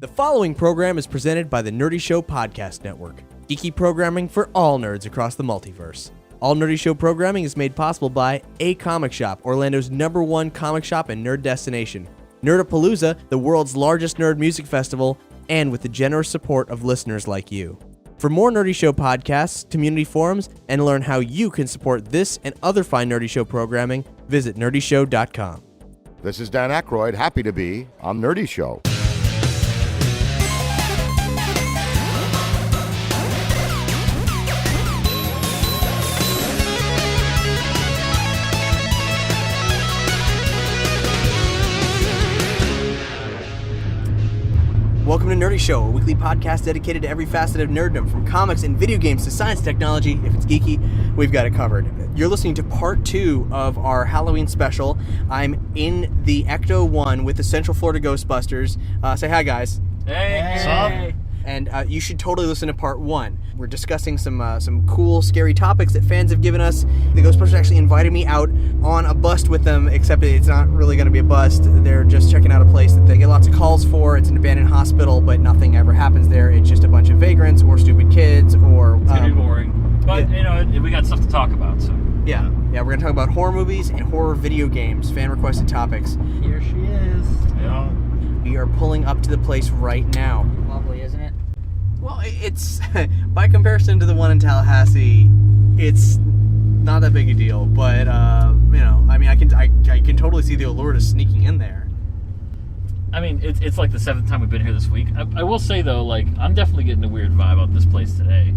The following program is presented by the Nerdy Show Podcast Network, geeky programming for all nerds across the multiverse. All Nerdy Show programming is made possible by A Comic Shop, Orlando's #1 comic shop and nerd destination, Nerdapalooza, the world's largest nerd music festival, and with the generous support of listeners like you. For more Nerdy Show podcasts, community forums, and learn how you can support this and other fine Nerdy Show programming, visit nerdyshow.com. This is Dan Aykroyd, happy to be on Nerdy Show. Welcome to Nerdy Show, a weekly podcast dedicated to every facet of nerddom, from comics and video games to science and technology. If it's geeky, we've got it covered. You're listening to part 2 of our Halloween special. I'm in the Ecto 1 with the Central Florida Ghostbusters. Say hi, guys. Hey. What's up? And you should totally listen to part 1. We're discussing some cool, scary topics that fans have given us. The Ghostbusters actually invited me out on a bust with them, except it's not really going to be a bust. They're just checking out a place that they get lots of calls for. It's an abandoned hospital, but nothing ever happens there. It's just a bunch of vagrants or stupid kids or... It's going to be boring. But, we got stuff to talk about, so... Yeah, we're going to talk about horror movies and horror video games, fan-requested topics. Here she is. Yeah. We are pulling up to the place right now. Lovely, isn't it? Well, it's by comparison to the one in Tallahassee, it's not that big a deal. But I can totally see the allure to sneaking in there. I mean, it's like the 7th time we've been here this week. I will say though, I'm definitely getting a weird vibe out this place today.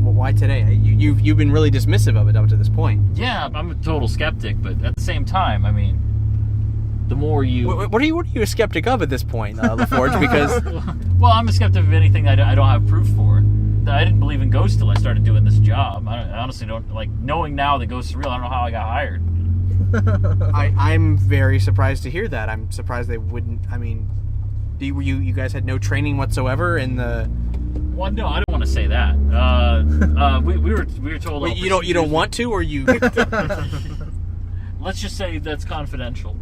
Well, why today? You've been really dismissive of it up to this point. Yeah, I'm a total skeptic, but at the same time, I mean, the more you... What are you a skeptic of at this point, LaForge? Because... Well, I'm a skeptic of anything I don't have proof for. I didn't believe in ghosts till I started doing this job. I honestly don't... Knowing now that ghosts are real, I don't know how I got hired. I'm very surprised to hear that. I'm surprised they wouldn't... I mean, you guys had no training whatsoever in the... Well, no, I don't want to say that. We were told... Wait, you don't want to, or you... Let's just say that's confidential.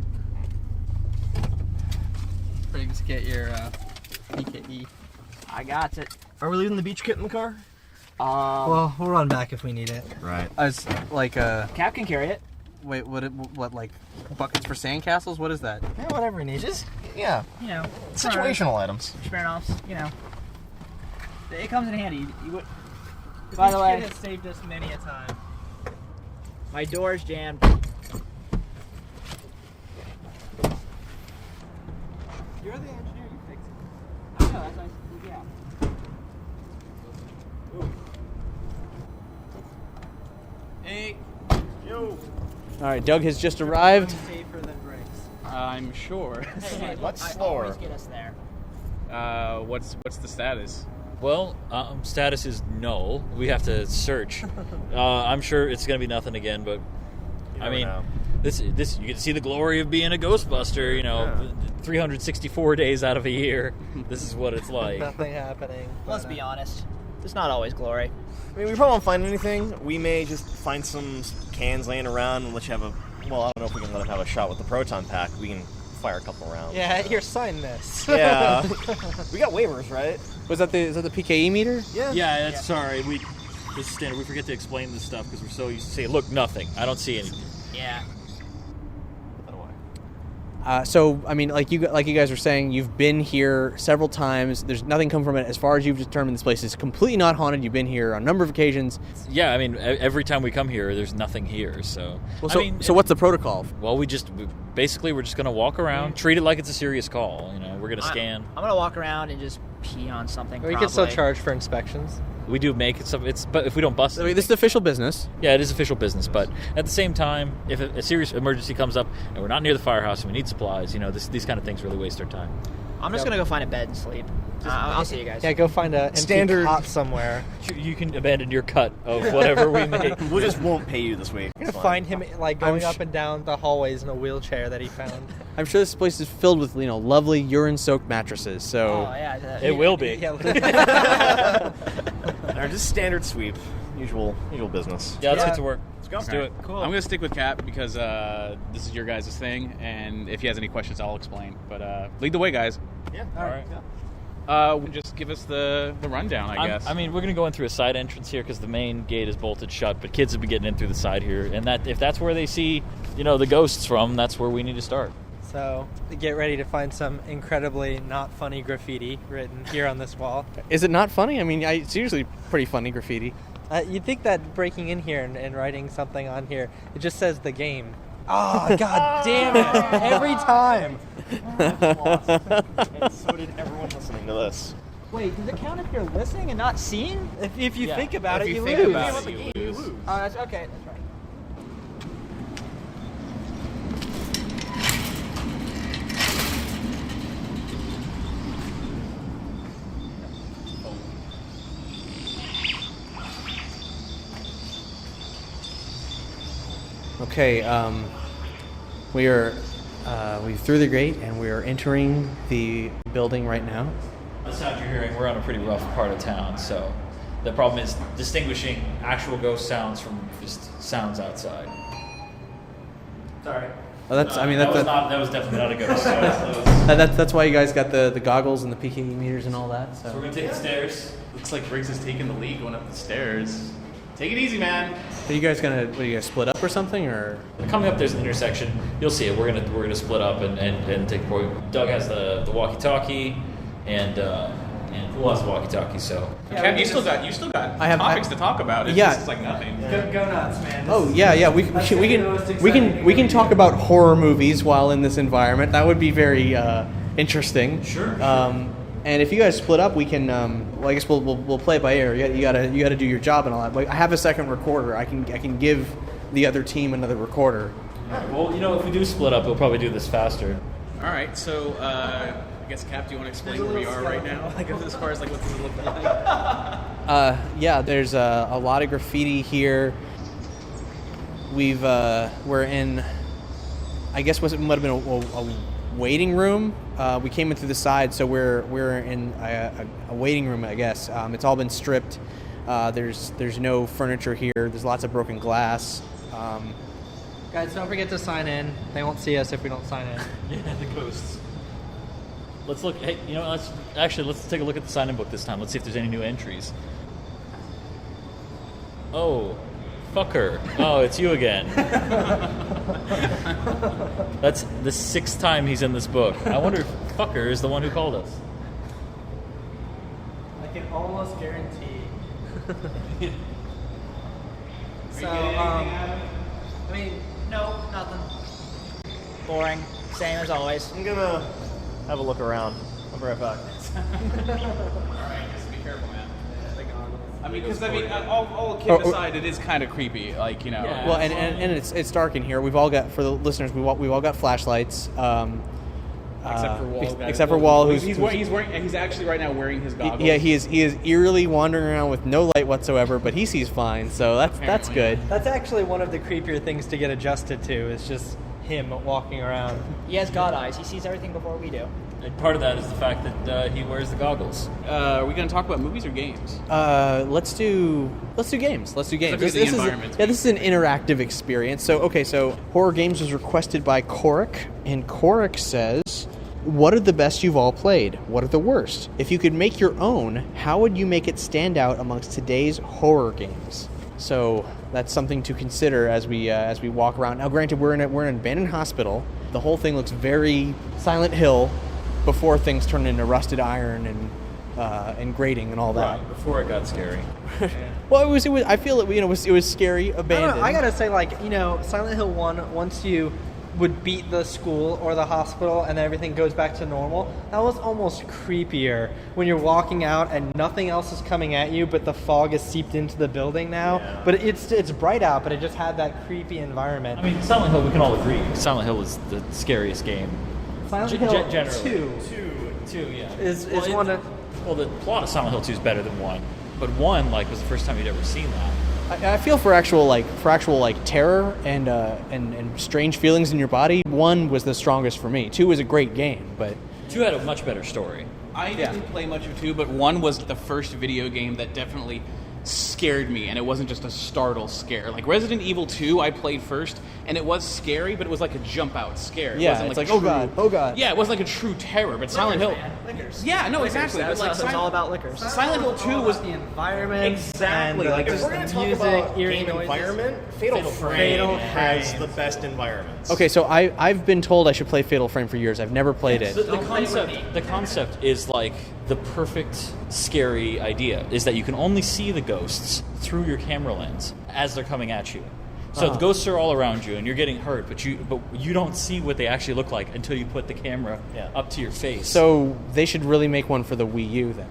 Briggs, get your PKE. I got it. Are we leaving the beach kit in the car? Well, we'll run back if we need it. Right. As like Cap can carry it. Wait, what like buckets for sandcastles? What is that? Yeah, whatever he needs. Just, yeah. Situational items. Smirnoffs, It comes in handy. By the way, This kit has saved us many a time. my door's jammed. You're the engineer, you fix it. I know, that's nice. Yeah. Hey, Yo. All right, Doug has just arrived. safer than Briggs. I'm sure. Hey, Much I slower. always get us there. What's the status? Well, status is null. We have to search. I'm sure it's going to be nothing again, but I mean, this you get to see the glory of being a Ghostbuster. 364 days out of a year. This is what it's like. Nothing happening. Let's be honest. It's not always glory. I mean, we probably won't find anything. We may just find some cans laying around and let you have a... Well, I don't know if we can let him have a shot with the proton pack. We can fire a couple rounds. Yeah, here, sign this. Yeah. We got waivers, right? Is that the PKE meter? Yeah, that's sorry. This is standard. We forget to explain this stuff because we're so used to saying, "Look, nothing. I don't see anything." Yeah. Put that away. So I mean, like you guys were saying, you've been here several times. There's nothing come from it. As far as you've determined, this place is completely not haunted. You've been here on a number of occasions. Yeah, I mean, every time we come here, there's nothing here. So, So what's the protocol? Well, we're just going to walk around, treat it like it's a serious call. We're going to scan. I'm gonna walk around and just pee on something. We can still charge for inspections. We do make it some. But if we don't bust, I mean, this is official business. Yeah, it is official business. But at the same time, if a serious emergency comes up and we're not near the firehouse and we need supplies, these kind of things really waste our time. I'm just gonna go find a bed and sleep. I'll see you guys. Yeah, go find a Standard- empty cot somewhere. You can abandon your cut of whatever we make. We just won't pay you this week. You're It's gonna fine. find him going up and down the hallways in a wheelchair that he found. I'm sure this place is filled with lovely urine-soaked mattresses. So Oh yeah. It will be. Or just standard sweep. Usual business. Yeah, let's get to work. Let's do it. Cool. I'm going to stick with Cap because this is your guys' thing, and if he has any questions, I'll explain. But lead the way, guys. Yeah. All right. Just give us the rundown, I guess. I mean, we're going to go in through a side entrance here because the main gate is bolted shut, but kids have been getting in through the side here. And that if that's where they see, the ghosts from, that's where we need to start. So get ready to find some incredibly not funny graffiti written here on this wall. Is it not funny? I mean, it's usually pretty funny graffiti. You'd think that breaking in here and writing something on here, it just says the game. Oh, god damn it. Every time. And so did everyone listening to this. Wait, does it count if you're listening and not seeing? If you think about If it, you you think lose. about it, you lose. Oh, that's okay. That's right. Okay, we through the gate and we are entering the building right now. The sound you're hearing, we're on a pretty rough part of town, so the problem is distinguishing actual ghost sounds from just sounds outside. Sorry. Oh, that was definitely not a ghost. that's why you guys got the goggles and the PKE meters and all that. So we're going to take the stairs. Looks like Briggs is taking the lead going up the stairs. Take it easy, man. Are you guys gonna split up or something, or? Coming up, there's an intersection. You'll see it. We're gonna split up and take point. Doug has the walkie-talkie, and Pool has the walkie-talkie. So Kev, you still got topics to talk about. It's just like nothing. Go nuts, man. Oh yeah. We can talk about horror movies while in this environment. That would be very interesting. Sure. And if you guys split up, we can. Well, I guess we'll play it by ear. You gotta do your job and all that. But I have a second recorder. I can give the other team another recorder. All right, well, if we do split up, we'll probably do this faster. All right, so I guess Cap, do you want to explain where we are right now? Like as far as like what this is looking like. Yeah, there's a lot of graffiti here. We're in. I guess might have been a waiting room. We came in through the side, so we're in a waiting room, I guess. It's all been stripped. There's no furniture here. There's lots of broken glass. Guys, don't forget to sign in. They won't see us if we don't sign in. Yeah, the ghosts. Let's look. Hey, let's take a look at the sign-in book this time. Let's see if there's any new entries. Oh, fucker. Oh, it's you again. That's the 6th time he's in this book. I wonder if fucker is the one who called us. I can almost guarantee. So, No, nothing. Boring. Same as always. I'm gonna have a look around. I'll be right back. Alright, just be careful, man. Because all kidding aside, it is kind of creepy. Like, Yeah. Well, and it's dark in here. We've all got, for the listeners, we've all got flashlights. Except for Wall. Except for Wall, he's actually right now wearing his goggles. Yeah, he is eerily wandering around with no light whatsoever, but he sees fine, so that's good. that's actually one of the creepier things to get adjusted to, is just him walking around. He has God eyes. He sees everything before we do. And part of that is the fact that he wears the goggles. Are we going to talk about movies or games? Let's do games. Let's do games. This is an interactive experience. So horror games was requested by Korrik, and Korrik says, "What are the best you've all played? What are the worst? If you could make your own, how would you make it stand out amongst today's horror games?" So that's something to consider as we walk around. Now, granted, we're in an abandoned hospital. The whole thing looks very Silent Hill before things turned into rusted iron and grating and all that. Right, before it got scary. Well, it was. I feel it was scary, abandoned. I gotta say, Silent Hill 1, once you would beat the school or the hospital and everything goes back to normal, that was almost creepier when you're walking out and nothing else is coming at you, but the fog is seeped into the building now. Yeah. But it's bright out, but it just had that creepy environment. I mean, Silent Hill, we can all agree, Silent Hill is the scariest game. Silent Hill generally. 2 yeah. is one of... Well, the plot of Silent Hill 2 is better than 1, but 1 was the first time you'd ever seen that. I feel for actual terror and strange feelings in your body, 1 was the strongest for me. 2 was a great game, but 2 had a much better story. I didn't play much of 2, but 1 was the first video game that definitely scared me, and it wasn't just a startle scare. Like Resident Evil 2, I played first, and it was scary, but it was like a jump out scare. It Yeah, wasn't it's like like, a true, oh god. Yeah, it wasn't like a true terror, but Silent Hill. Liquors. Yeah, no, exactly. That's But like it's all about liquors. Silent Hill 2 was the environment. Exactly. And, Like, if just we're going to the talk music, about eerie game noises. environment, Fatal Frame has the best environments. Okay, so I've been told I should play Fatal Frame for years. I've never played it. The concept is like the perfect scary idea is that you can only see the ghosts through your camera lens as they're coming at you. So the ghosts are all around you and you're getting hurt, but you don't see what they actually look like until you put the camera up to your face. So they should really make one for the Wii U then.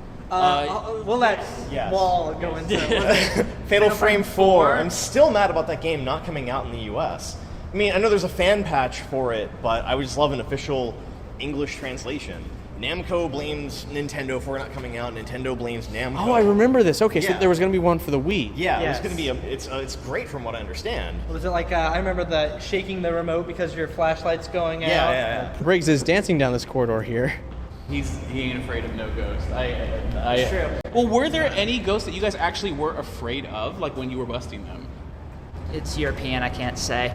We'll let Yes. Wall go into it. Fatal Frame 4. I'm still mad about that game not coming out in the US. I mean, I know there's a fan patch for it, but I would just love an official English translation. Namco blames Nintendo for it not coming out. Nintendo blames Namco. Oh, I remember this. Okay, so Yeah. there was going to be one for the Wii. Yeah, Yes. it's going to be it's great from what I understand. Was it like I remember the shaking the remote because your flashlight's going out? Yeah. Briggs is dancing down this corridor here. he ain't afraid of no ghosts. It's true. Well, were there any ghosts that you guys actually were afraid of, like when you were busting them? It's European, I can't say.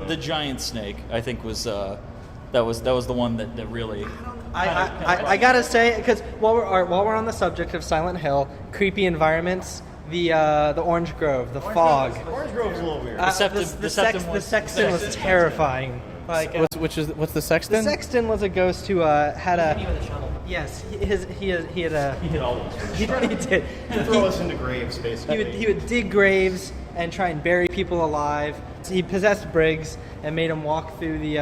the giant snake, I think, was that was the one that really. I gotta say, because while we're on the subject of Silent Hill, creepy environments, the Orange Grove, the fog. Orange Grove's a little weird. The Sexton was terrifying. Like What's the Sexton? the Sexton was a ghost who had a. Yes, he had a. He did all those. He did. Throw us into graves, basically. He would dig graves and try and bury people alive. He possessed Briggs and made him walk through the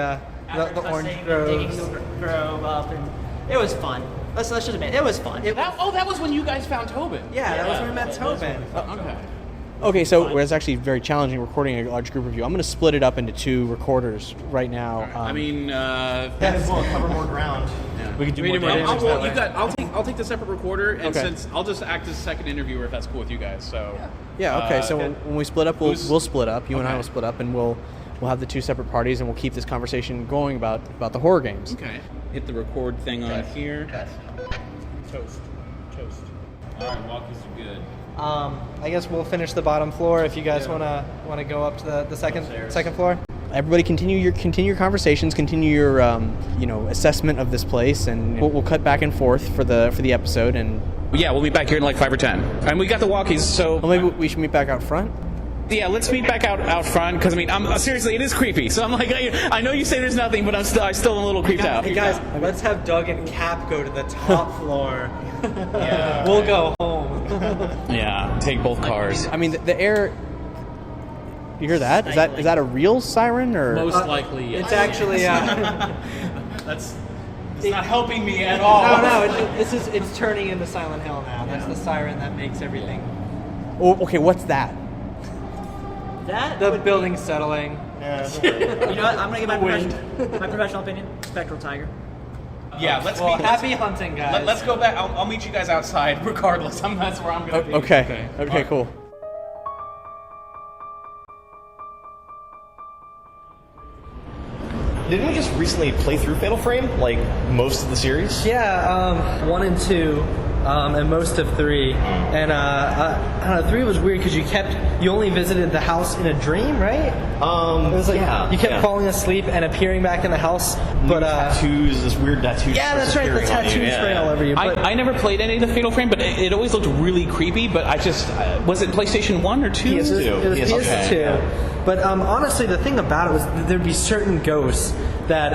Orange Digging Groves. the grove up, and it was fun. Let's just admit, it was fun. That was when you guys found Tobin. Yeah, that was when we met Tobin. Okay. Okay, so it's actually very challenging recording a large group of you. I'm going to split it up into 2 recorders right now. I mean, We'll cover more ground. We could do We more need more damage. damage. I'll take the separate recorder, and Okay. since I'll just act as second interviewer if that's cool with you guys. So Yeah. Okay. So when we split up, we'll split up. You and I Okay. will split up, and we'll have the 2 separate parties, and we'll keep this conversation going about the horror games. okay, hit the record thing on here. Toast. All right, walkies are good. I guess we'll finish the bottom floor if you guys wanna go up to the second floor. Everybody, continue your conversations, continue your assessment of this place, and we'll cut back and forth for the episode. And Yeah, we'll meet back here in like 5 or 10. And we got the walkies, so well, maybe we should meet back out front. yeah, let's meet back out front because I mean, seriously, it is creepy. So I'm like, I know you say there's nothing, but I'm still a little creeped out. Hey guys, let's have Doug and Cap go to the top floor. We'll go home. Yeah, take both cars. I mean, the air. You hear that? Is that a real siren or? Most likely, yes. It's actually It's not helping me at all. it's turning into Silent Hill now. That's the siren that makes everything. Oh, okay, what's that? That The would building's settling. Be, you know what? I'm gonna give my professional opinion. Spectral tiger. Yeah, let's Well, meet. happy hunting, guys. Let's go back. I'll meet you guys outside, regardless. That's where I'm gonna be. Okay, cool. Didn't we just recently play through Fatal Frame? Like, most of the series? Yeah, 1 and 2, and most of 3. And I don't know, 3 was weird because you only visited the house in a dream, right? It was like you kept falling asleep and appearing back in the house, but tattoos, this weird tattoo. yeah, that's right, the tattoo spray all over you. But I never played any of the Fatal Frame, but it always looked really creepy. But I just was it PlayStation 1 or 2? It was PS2. Okay. But honestly, the thing about it was there'd be certain ghosts that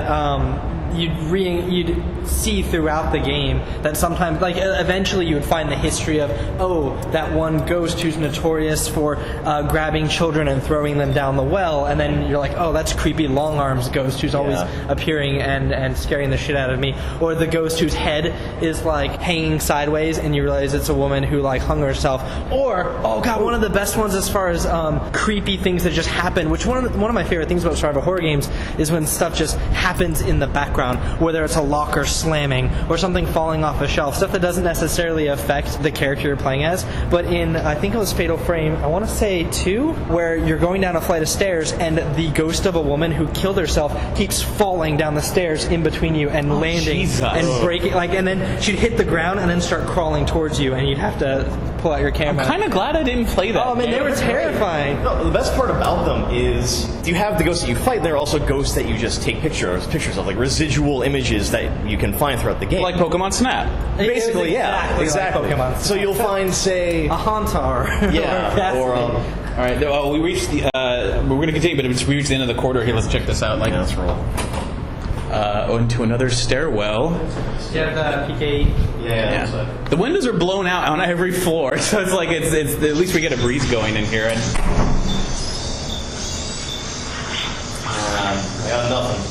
you'd see throughout the game that sometimes, like, eventually you would find the history of, that one ghost who's notorious for grabbing children and throwing them down the well, and then you're like, that's creepy Long Arms ghost who's always appearing and scaring the shit out of me, or the ghost whose head is like hanging sideways and you realize it's a woman who like hung herself, or one of the best ones as far as creepy things that just happen, which one of my favorite things about survival horror games is when stuff just happens in the background, whether it's a locker slamming or something falling off a shelf, stuff that doesn't necessarily affect the character you're playing as. But in, I think it was Fatal Frame, I want to say 2, where you're going down a flight of stairs and the ghost of a woman who killed herself keeps falling down the stairs in between you and landing and breaking, and then she'd hit the ground and then start crawling towards you, and you'd have to pull out your camera. I'm kind of glad I didn't play that. Oh man, they were terrifying. No, the best part about them is you have the ghosts that you fight. There are also ghosts that you just take pictures of, like residual images that you can find throughout the game. Like Pokemon Snap. Basically, yeah, exactly. Like Pokemon. So you'll find, say, a Hauntar. Yeah, or All right, well, we reached the. We're going to continue, but we reached the end of the corridor here. Let's check this out. Like, let's roll. Into another stairwell. Yeah, the PK. Yeah. The windows are blown out on every floor, so it's like it's at least we get a breeze going in here. And I got nothing.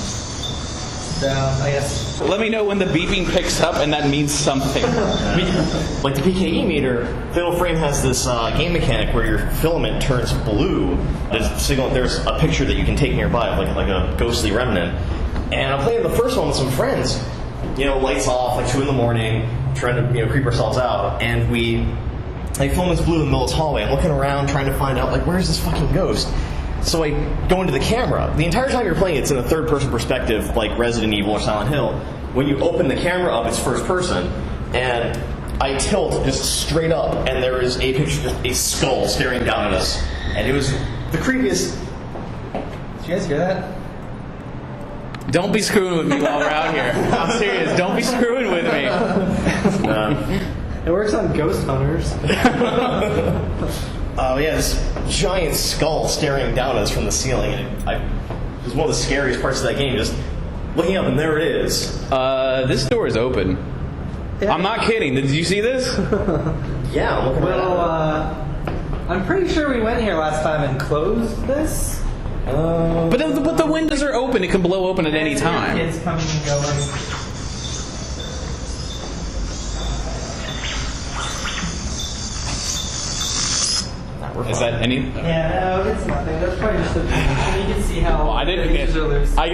So I guess. let me know when the beeping picks up, and that means something. Like the PKE meter, Fatal Frame has this game mechanic where your filament turns blue. There's a picture that you can take nearby of like a ghostly remnant. And I'm playing the first one with some friends. Lights off, like 2 a.m, trying to creep ourselves out, and filament's blue in the middle of this hallway. I'm looking around trying to find out where's this fucking ghost. So I go into the camera. The entire time you're playing, it's in a third-person perspective, like Resident Evil or Silent Hill. When you open the camera up, it's first person, and I tilt just straight up, and there is a picture, just a skull staring down at us, and it was the creepiest. Did you guys hear that? Don't be screwing with me while we're out here. I'm serious. Don't be screwing with me. It works on Ghost Hunters. Oh yeah, this giant skull staring down at us from the ceiling. And it was one of the scariest parts of that game. Just looking up, and there it is. This door is open. Yeah. I'm not kidding. Did you see this? Yeah, I'm looking around. I'm pretty sure we went here last time and closed this. But the windows are open. It can blow open at any time. Kids coming and going. Is that any? Yeah, no, it's nothing. That's probably just a thing. You can see how. Well, I didn't. I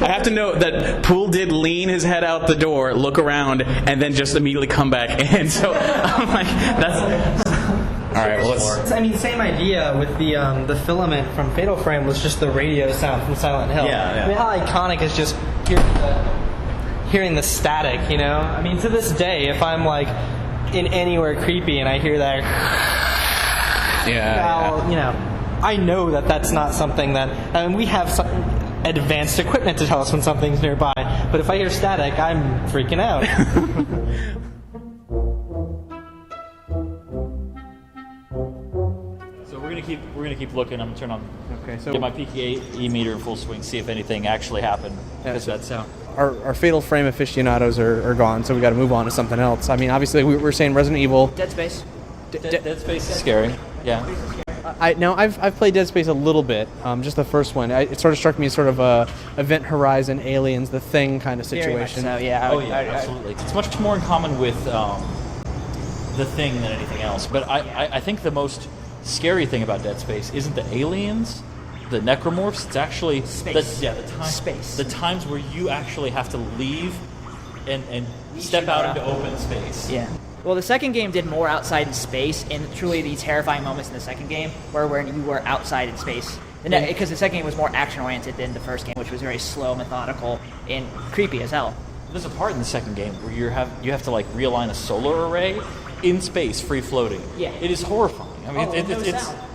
have to note that Poole did lean his head out the door, look around, and then just immediately come back in. So I'm like, that's. All right. Well, let's. Same idea with the filament from Fatal Frame was just the radio sound from Silent Hill. Yeah. How iconic is just hearing the static, to this day, if I'm in anywhere creepy and I hear that. I know that that's not something that. We have some advanced equipment to tell us when something's nearby, but if I hear static, I'm freaking out. So we're gonna keep looking. I'm gonna turn on. Okay, so get my PKE meter in full swing, see if anything actually happened. Because that sound. Our Fatal Frame aficionados are gone, so we got to move on to something else. Obviously we're saying Resident Evil. Dead Space. Dead Space is scary. Yeah. I've played Dead Space a little bit, just the first one. It sort of struck me as sort of a Event Horizon, Aliens, The Thing kind of situation. Very much so, yeah. Oh yeah, absolutely. It's much more in common with The Thing than anything else. But I think the most scary thing about Dead Space isn't the aliens, the necromorphs. It's actually space. The times where you actually have to leave and step out into open space. Yeah. Well, the second game did more outside in space, and truly the terrifying moments in the second game were when you were outside in space. Because the second game was more action-oriented than the first game, which was very slow, methodical, and creepy as hell. There's a part in the second game where you have to realign a solar array in space, free floating. Yeah. It is horrifying. Sound.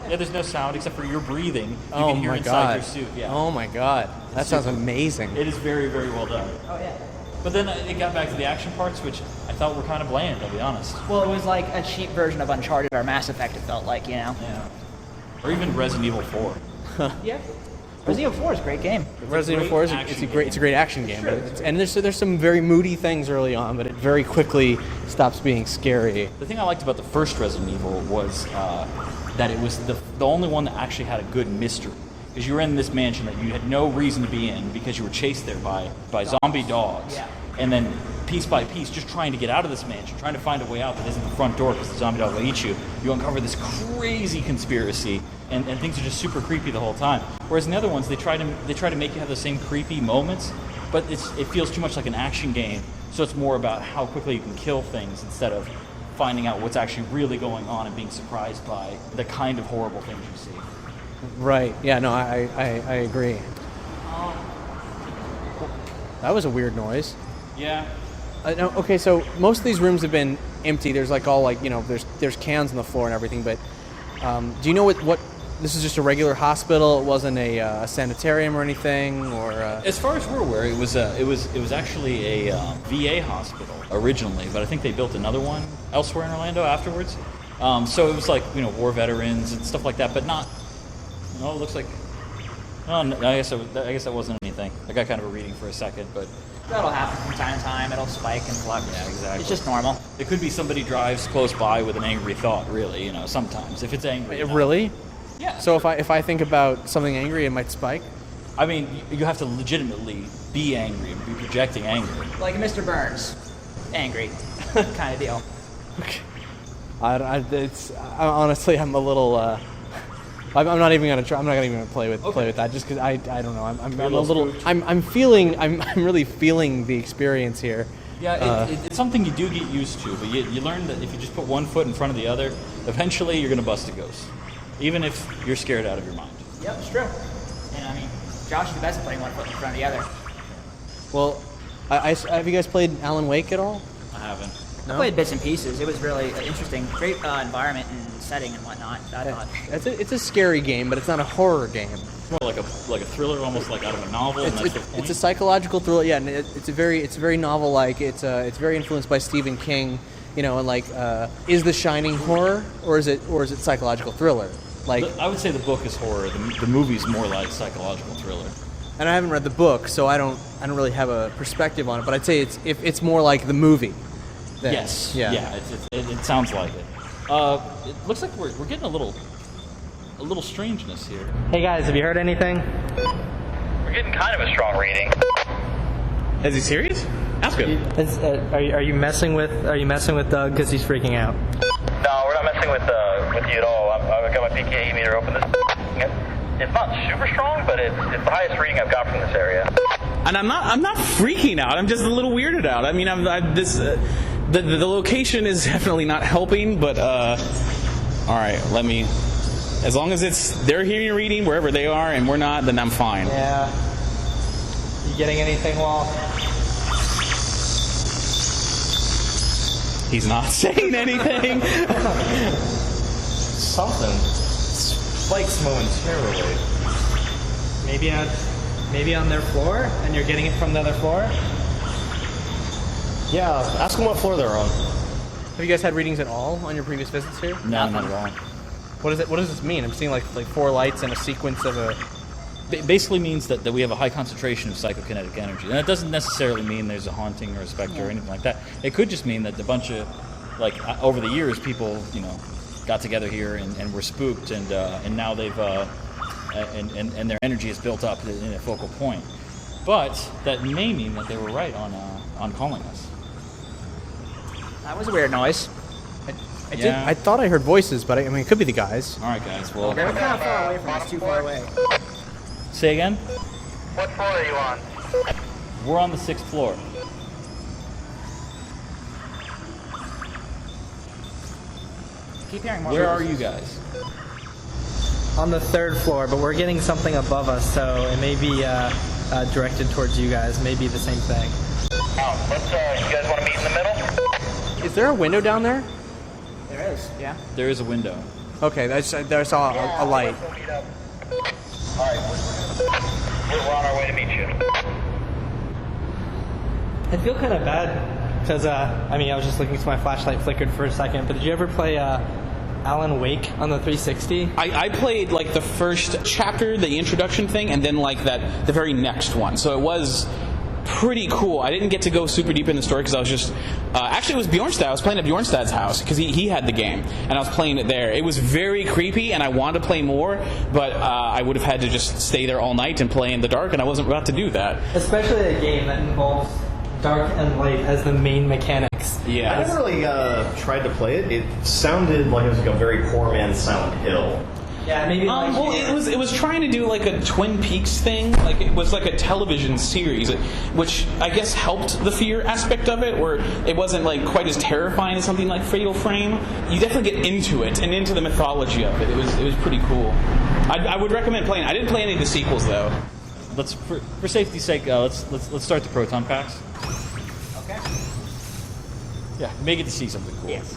Yeah, there's no sound except for your breathing. You Oh can hear my inside god! your suit. Yeah. Oh my god! That sounds amazing. It is very, very well done. Oh, yeah. But then it got back to the action parts, which I thought were kind of bland, I'll be honest. Well, it was like a cheap version of Uncharted or Mass Effect, it felt like, Yeah. Or even Resident Evil 4. Yeah. Resident Evil 4 is a great game. Resident Evil 4 it's a great action game, and there's some very moody things early on, but it very quickly stops being scary. The thing I liked about the first Resident Evil was that it was the only one that actually had a good mystery. Because you were in this mansion that you had no reason to be in because you were chased there by zombie dogs. Yeah. And then piece by piece, just trying to get out of this mansion, trying to find a way out that isn't the front door because the zombie dog will eat you. You uncover this crazy conspiracy, and things are just super creepy the whole time. Whereas in the other ones, they try to make you have the same creepy moments, but it feels too much like an action game. So it's more about how quickly you can kill things instead of finding out what's actually really going on and being surprised by the kind of horrible things you see. Right. Yeah. No. I agree. That was a weird noise. Yeah. No, okay, so most of these rooms have been empty. There's like all like there's cans on the floor and everything. But do you know what? This is just a regular hospital. It wasn't a sanitarium or anything, or. As far as we're aware, it was actually a VA hospital originally, but I think they built another one elsewhere in Orlando afterwards. So it was like war veterans and stuff like that, but not. No, it looks like. Oh, no, I guess that wasn't anything. I got kind of a reading for a second, but. That'll happen from time to time. It'll spike and flux. Yeah, exactly. It's just normal. It could be somebody drives close by with an angry thought. Really, sometimes if it's angry. Really? Yeah. So if I think about something angry, it might spike. I mean, you have to legitimately be angry and be projecting anger. Like Mr. Burns, angry, kind of deal. Okay. Honestly, I'm a little. I'm not even gonna try. I'm not gonna even play with that just because I don't know. I'm a little. I'm feeling. I'm really feeling the experience here. Yeah, it's something you do get used to, but you learn that if you just put one foot in front of the other, eventually you're gonna bust a ghost, even if you're scared out of your mind. Yep, it's true. And I mean, Josh is the best at putting one foot in front of the other. Well, have you guys played Alan Wake at all? I haven't. No? I played bits and pieces. It was really interesting. Great environment and setting and whatnot. I thought. It's a scary game, but it's not a horror game. It's more like a thriller, almost like out of a novel. It's a psychological thriller. Yeah, and it's very novel-like. It's very influenced by Stephen King. And like, is The Shining horror or is it psychological thriller? Like, I would say the book is horror. The movie's more like psychological thriller. And I haven't read the book, so I don't really have a perspective on it. But I'd say it's more like the movie. Yes. Yeah. It sounds like it. It looks like we're getting a little strangeness here. Hey guys, have you heard anything? We're getting kind of a strong reading. Is he serious? That's good. Are you messing with Doug because he's freaking out? No, we're not messing with you at all. I've got my PKE meter open. It's not super strong, but it's the highest reading I've got from this area. And I'm not freaking out. I'm just a little weirded out. I mean, the location is definitely not helping, but all right, as long as they're hearing a reading wherever they are and we're not, then I'm fine. Yeah. You getting anything, Wall? He's not saying anything. Something spikes momentarily. Maybe on their floor, and you're getting it from the other floor? Yeah, ask them what floor they're on. Have you guys had readings at all on your previous visits here? No, not at all. What does this mean? I'm seeing like 4 lights and a sequence of a. It basically means that we have a high concentration of psychokinetic energy. And that doesn't necessarily mean there's a haunting or a specter or anything like that. It could just mean that a bunch of, over the years, people, got together here and were spooked, and now they've, and their energy is built up in a focal point. But that may mean that they were right on calling us. That was a weird noise. I thought I heard voices, but it could be the guys. All right, guys. Well, They're kind of far away from us, too far away. Say again? What floor are you on? We're on the 6th floor. Keep hearing more. Where are you guys? On the 3rd floor, but we're getting something above us, so it may be directed towards you guys. Maybe the same thing. Let's. You guys want to meet in the middle? Is there a window down there? There is, yeah. There is a window. Okay, I saw a light. All right, we're on our way to meet you. I feel kind of bad because I was just looking, so my flashlight flickered for a second. But did you ever play Alan Wake on the 360? I played like the first chapter, the introduction thing, and then like the very next one. So it was pretty cool. I didn't get to go super deep in the story because I was just actually it was Bjornstad. I was playing at Bjornstad's house because he had the game and I was playing it there. It was very creepy and I wanted to play more, but I would have had to just stay there all night and play in the dark, and I wasn't about to do that. Especially a game that involves dark and light as the main mechanics. Yeah. I never really tried to play it. It sounded like it was like a very poor man's Silent Hill. Yeah, maybe. Well, it was trying to do like a Twin Peaks thing. Like it was like a television series, which I guess helped the fear aspect of it, where it wasn't like quite as terrifying as something like Fatal Frame. You definitely get into it and into the mythology of it. It was pretty cool. I would recommend playing. I didn't play any of the sequels though. Let's for safety's sake, let's start the proton packs. Okay. Yeah, you may get to see something cool. Yes.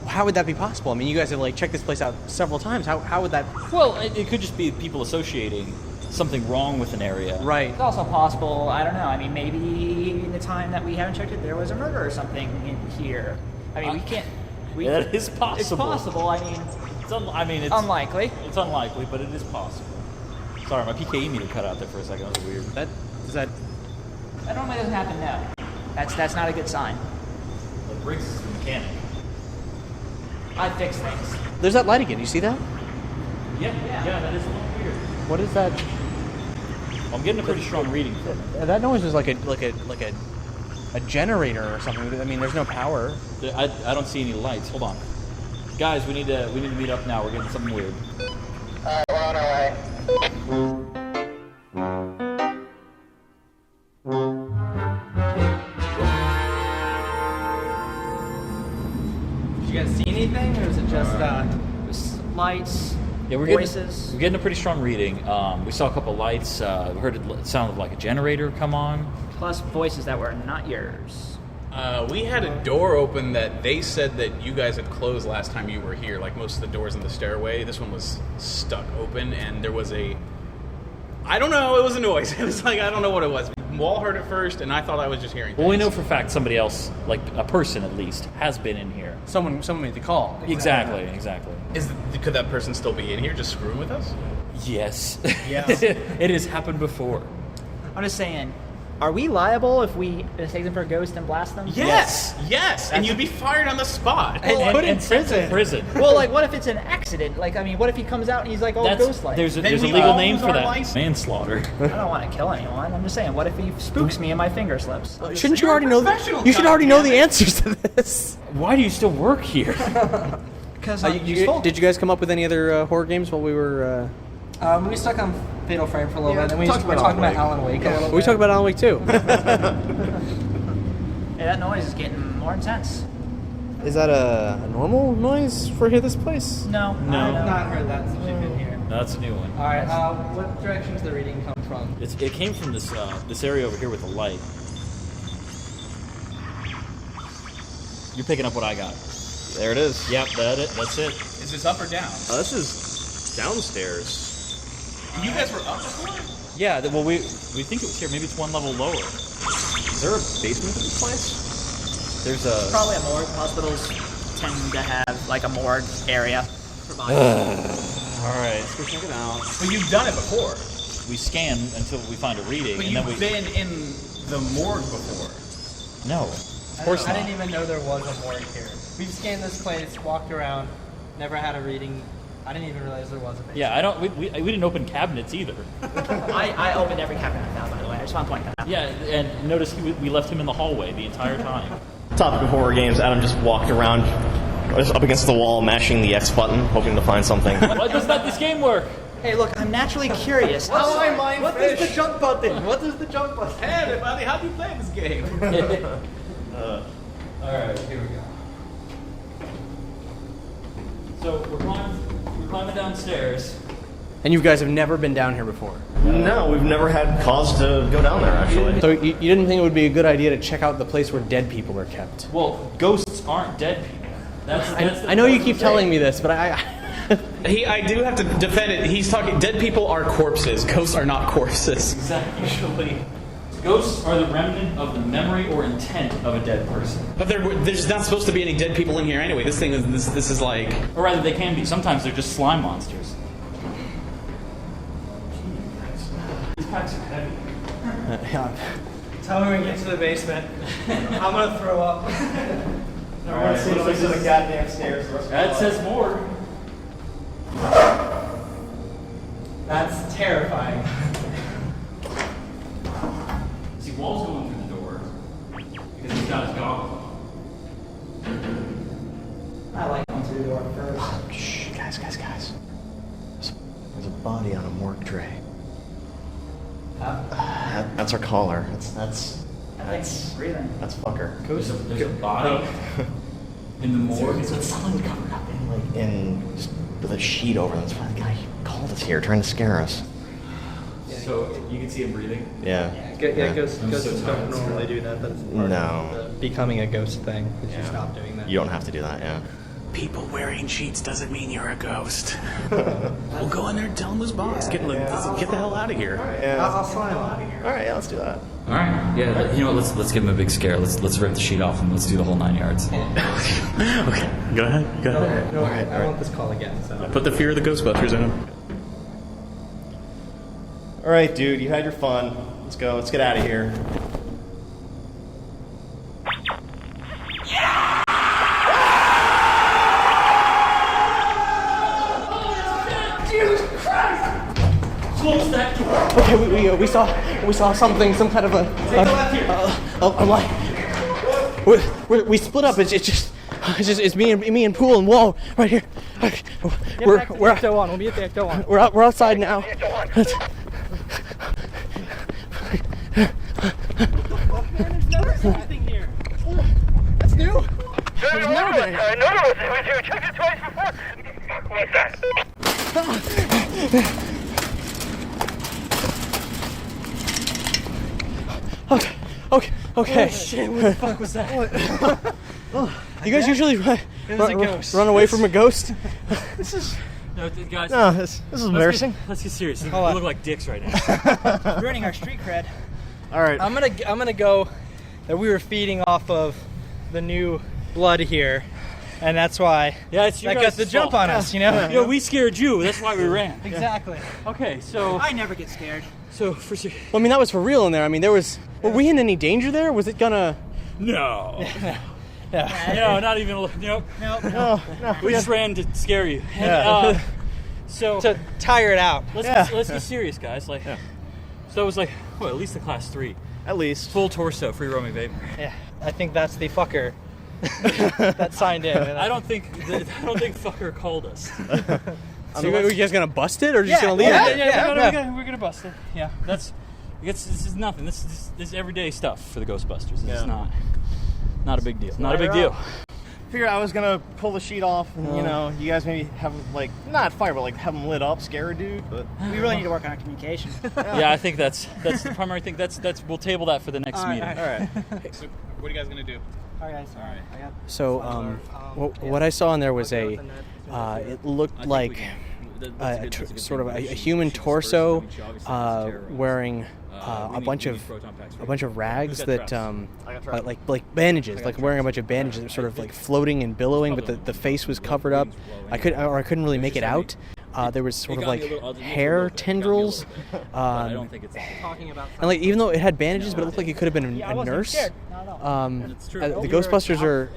How would that be possible? I mean, you guys have like checked this place out several times. How would that? Well, it could just be people associating something wrong with an area. Right. It's also possible, I don't know, I mean, maybe in the time that we haven't checked it, there was a murder or something in here. I mean, we can't... That is possible. It's possible, I mean... It's unlikely. It's unlikely, but it is possible. Sorry, my PKE meter cut out there for a second. That was weird. That normally doesn't happen now. That's not a good sign. Well, Briggs is the mechanic. I fix things. There's that light again. You see that? Yeah, that is a little weird. What is that? I'm getting a pretty strong reading from it. That noise is like a generator or something. I mean, there's no power. I don't see any lights. Hold on, guys. We need to meet up now. We're getting something weird. Alright, we're on our way. Did you guys see anything, or is it just Lights, Yeah, voices. we're getting a pretty strong reading. We saw a couple lights. We heard it sounded like a generator come on. Plus voices that were not yours. We had a door open that they said that you guys had closed last time you were here. Like most of the doors in the stairway, this one was stuck open, and there was I don't know, it was a noise. It was like, I don't know what it was. Wall heard it first, and I thought I was just hearing things. Well, we know for a fact somebody else, like a person at least, has been in here. Someone made the call. Exactly. Could that person still be in here just screwing with us? Yes. Yeah. It has happened before. I'm just saying, are we liable if we take them for a ghost and blast them? Yes. And you'd be fired on the spot. And put in sent to prison. Well, like, what if it's an accident? Like, I mean, what if he comes out and he's like, ghost-like? There's a Then we legal all name lose for our that. license. Manslaughter. I don't want to kill anyone. I'm just saying, what if he spooks me and my finger slips? Shouldn't you already know that? You should already know the answers to this. Why do you still work here? Because Did you guys come up with any other horror games while we were? We stuck on Fatal Frame for a little bit, and we talked were about talking about Alan Alan Wake a little bit. We talked about Alan Wake too. Hey, that noise is getting more intense. Is that a normal noise for here this place? No. I've not heard that since you've been here. No, that's a new one. All right, what direction does the reading come from? It came from this area over here with the light. You're picking up what I got. There it is. Yep, that's it. Is this up or down? This is downstairs. You guys were up before? Yeah, well, we think it was here. Maybe it's one level lower. Is there a basement to this place? There's a... Probably a morgue. Hospitals tend to have, like, a morgue area. All right. Let's go check it out. But you've done it before. We scan until we find a reading, But and then you've been in the morgue before. No, of course I not. didn't even know there was a morgue here. We've scanned this place, walked around, never had a reading. I didn't even realize there was a basement. Yeah, I don't. We didn't open cabinets either. I opened every cabinet I found, by the way. I just want to point that out. Yeah, and notice we left him in the hallway the entire time. Topic of horror games, Adam just walked around just up against the wall, mashing the X button, hoping to find something. Why does not this game work? Hey, look, I'm naturally curious. What is the jump button? What is the jump button? Hey, everybody, how do you play this game? All right, here we go. So we're climbing downstairs. And you guys have never been down here before. No, we've never had cause to go down there, actually. So you didn't think it would be a good idea to check out the place where dead people are kept? Well, ghosts aren't dead people. That's I know you keep telling me this, but I do have to defend it. He's talking. Dead people are corpses. Ghosts are not corpses. Exactly. Usually, ghosts are the remnant of the memory or intent of a dead person. But there's not supposed to be any dead people in here anyway. This thing is this is like. Or rather, they can be. Sometimes they're just slime monsters. These packs are heavy. Tell me when we get to the basement. I'm gonna throw up. All right, so Looks like a goddamn stairs. that says more. That's terrifying. See, Wall's going through the door because he's got his goggles on. I like going through the door first. Shh, guys. There's a body on a morgue tray. That's our caller. That's breathing. That's fucker. There's a body in the morgue. It's someone covered up in just with a sheet over them. That's why the guy called us here, trying to scare us. Yeah, So you can see him breathing. Yeah. Ghosts don't normally do that. That's part of the becoming a ghost thing. You stop doing that. You don't have to do that. Yeah. People wearing sheets doesn't mean you're a ghost. We'll go in there and tell him who's boss. Get the hell out of here. Yeah. I'll slime out of here. All right. Yeah. Let's do that. All right. Yeah. You know what? Let's give him a big scare. Let's rip the sheet off and let's do the whole 9 yards. Okay, go ahead. No, I want this call again. So. Put the fear of the Ghostbusters in him. All right, dude. You had your fun. Let's go. Let's get out of here. Okay, we saw something, some kind of a light. We split up. It's me and Pool and Wall right here. We're Ecto 1. We'll be at the Ecto 1. we're outside now. There's never something here. That's new. No, we checked it twice before. What's that? Okay. Oh shit! What the fuck was that? You guys usually run away from a ghost? No, guys. No, this is embarrassing. Let's get serious. We look like dicks right now. Ruining our street cred. All right. I'm gonna go that we were feeding off of the new blood here, and that's why Yeah, it's your that got guys' the jump fault. on us. You know. Yo, we scared you. That's why we ran. Exactly. Okay, so I never get scared. Well, I mean, that was for real in there. I mean, were we in any danger there? Was it gonna? no. No, not even. Nope. No. We just ran to scare you. Yeah. So To tire it out. let's get serious, guys. So it was like, what? At least the class 3, At least. full torso, free roaming vapor. Yeah. I think that's the fucker that signed in. I don't think fucker called us. So are you guys gonna bust it or just gonna leave it? We're gonna bust it. Yeah, this is nothing. This is everyday stuff for the Ghostbusters. This is not a big deal. Not a big deal. Figure I was gonna pull the sheet off, and you guys maybe have them not fire, but have them lit up, scare a dude. But We really need to work on our communication. Yeah, I think that's the primary thing. That's we'll table that for the next meeting. all right. So, what are you guys gonna do? All right, guys. All right. I got So what I saw in there was it looked like sort of a human torso wearing a bunch of rags that like bandages, like wearing a bunch of bandages that were sort of like floating and billowing, but the face was covered up. I couldn't really make it out. There was sort of like hair tendrils, and like even though it had bandages, but it looked like it could have been a nurse. The Ghostbusters are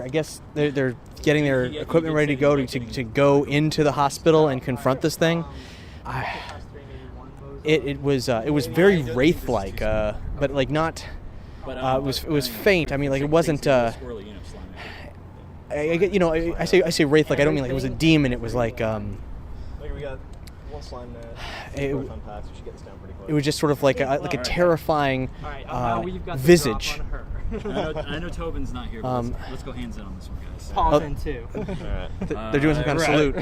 I guess they're getting their equipment ready to go into the hospital and confront this thing. It was very wraith-like, but like not. It was faint. I mean, like it wasn't. I say wraith-like. I don't mean like it was a demon. It was like. We got one slime It, proton packs. We should get this down pretty quick. it was just sort of like a terrifying the visage. drop on her. I know Tobin's not here, but let's go hands in on this one, guys. Paul's in too. All right. They're doing some kind of salute,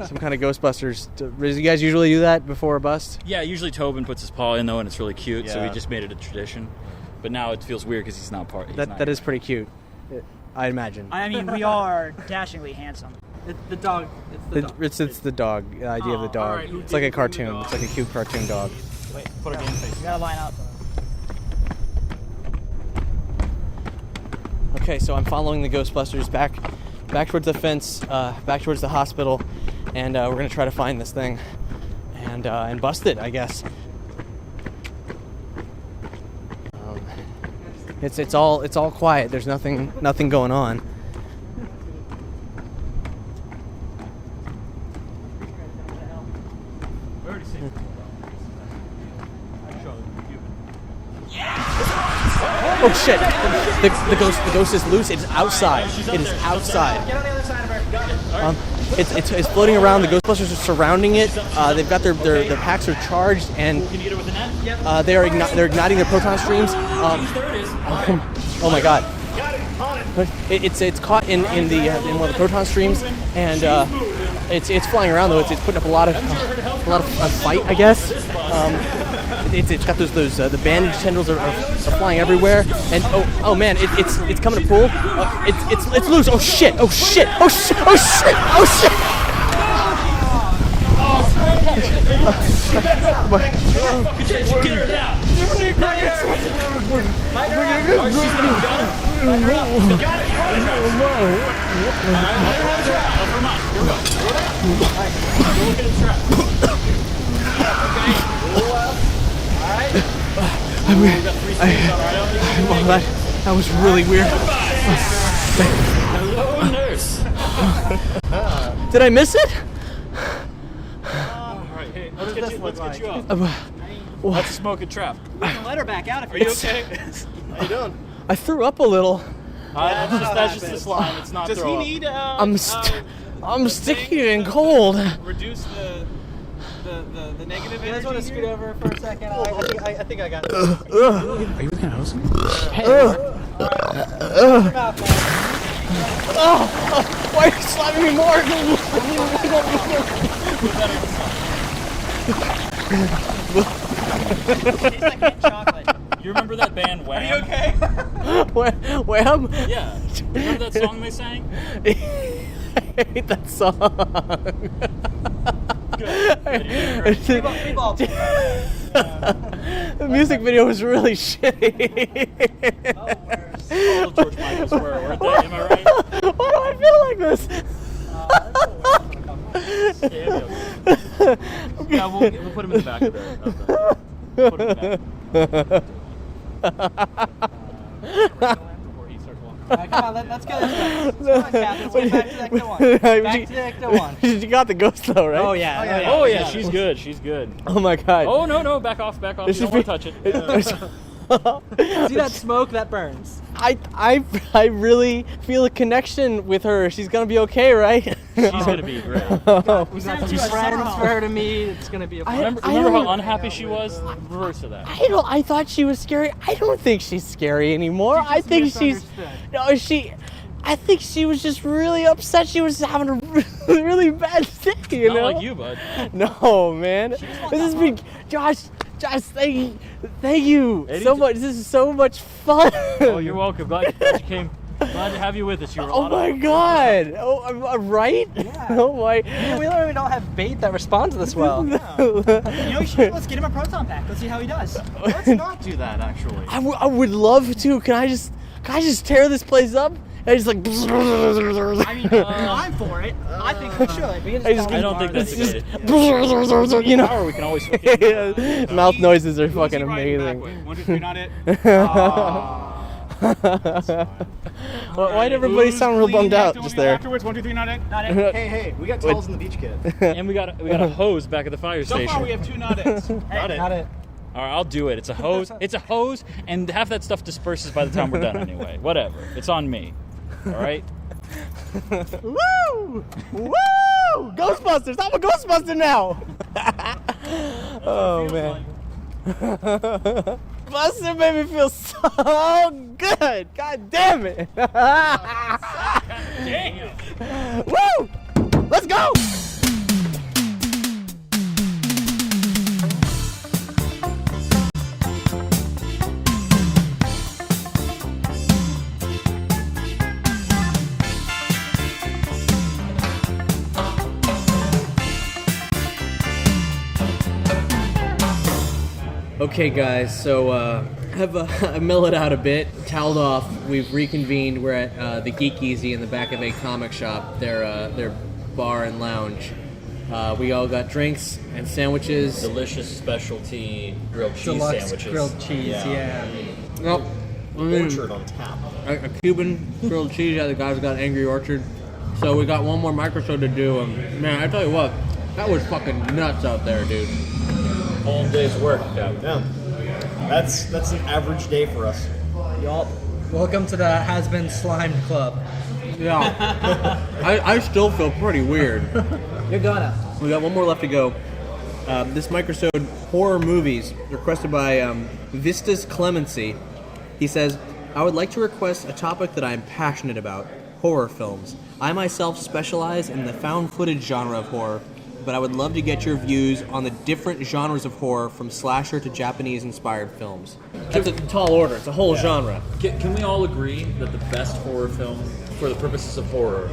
some kind of Ghostbusters. Do you guys usually do that before a bust? Yeah, usually Tobin puts his paw in though, and it's really cute. So we Yeah. just made it a tradition. But now it feels weird because he's not part. That is pretty cute, I imagine. I mean, we are dashingly handsome. The dog. It's the dog. The idea of the dog. alright, It's like a cartoon. It's like a cute cartoon dog. Wait, put a game face. We gotta line up. Okay, so I'm following the Ghostbusters back towards the fence, back towards the hospital, and we're gonna try to find this thing and bust it, I guess. It's all quiet. There's nothing going on. Oh shit! The ghost is loose. It's outside. It is outside. Get on the other side of her. It's floating around. The Ghostbusters are surrounding it. They've got their packs are charged, and Can you get it with the net? they're igniting their proton streams. Oh my god! It's caught in one of the proton streams, and It's flying around though. It's putting up a lot of fight, I guess. It's got those the bandage tendrils are flying everywhere, and oh man, it's coming to pull. It's loose. Oh shit! Oh shit! Oh shit! Oh shit! Oh shit! That was really weird. Hello, nurse. Did I miss it? Alright, hey, let's get you off. Let's smoke a trap. We can let her back out if Are you okay? How you doing? I threw up a little. That's just the slime. It's not Does throw he up. need I'm sticky and cold. Reduce the negative energy. You guys want to scoot over for a second? I think I got it. Are you with him? Why are you slapping me more? Tastes like mint chocolate. You remember that band Wham? Are you okay? Wham? Yeah. Remember that song they sang? I hate that song. We've all The music video was really shitty. All George Michael's were, weren't they? Am I right? Why do I feel like this? Yeah, we'll put him in the back of the put him in the back. Before he starts walking. All right, come on, let's go this way. Come on, Captain. Let's get back to the Ecto 1. Back to the Ecto 1. You got the ghost though, right? Oh, yeah. Oh yeah, she's good. She's good. Oh my god. Oh no, back off. You don't want to touch it. See that smoke? That burns. I really feel a connection with her. She's gonna be okay, right? She's gonna be great. We got some friends for her to meet. It's gonna be a fun. Remember how unhappy she was? Reverse of that. I thought she was scary. I don't think she's scary anymore. I think she's I think she was just really upset. She was having a really bad day, you know? Not like you, bud. No, man. This has been Josh, thank you so much. This is so much fun. Oh, you're welcome. Glad you came. Glad to have you with us. You were a Oh lot my of god. Oh, I'm right? Yeah. Oh my. We literally don't have bait that responds this well. Let's get him a proton pack. Let's see how he does. Let's not do that, actually. I would love to. Can I just tear this place up? And just like. I mean, I'm for it. I think we should. I don't think that's a good idea. You know. Or we can always switch it. Mouth noises are fucking amazing. 1, 2, 3, not it. Why did everybody sound real bummed out just there? Afterwards, 1, 2, 3, not it. Not it. Hey, we got towels in the beach kit. And we got a hose back at the fire So station. far, we have 2 not it's. Not it. Not it. All right, I'll do it. It's a hose. It's a hose, and half that stuff disperses by the time we're done anyway. Whatever. It's on me. All right. Woo! Woo! Ghostbusters! I'm a Ghostbuster now! Oh, man. Buster made me feel so good! God damn it! Damn. Woo! Let's go! Okay, guys, so I've mellowed out a bit, toweled off. We've reconvened. We're at the Geek Easy in the back of a comic shop, their bar and lounge. We all got drinks and sandwiches. Delicious specialty grilled cheese Deluxe sandwiches. grilled cheese, yeah. Nope. Orchard on tap. A Cuban grilled cheese. Yeah, the guys got Angry Orchard. So we got one more microsode to do. Man, I tell you what, that was fucking nuts out there, dude. Whole day's work. Yeah. That's an average day for us. Yup. Welcome to the Has Been Slimed Club. Yeah. I still feel pretty weird. You're gonna. We got one more left to go. This microsode, horror movies, requested by Vistas Clemency. He says, I would like to request a topic that I am passionate about, horror films. I myself specialize in the found footage genre of horror, but I would love to get your views on the different genres of horror from slasher to Japanese-inspired films. That's a tall order. It's a whole genre. Can we all agree that the best horror film, for the purposes of horror,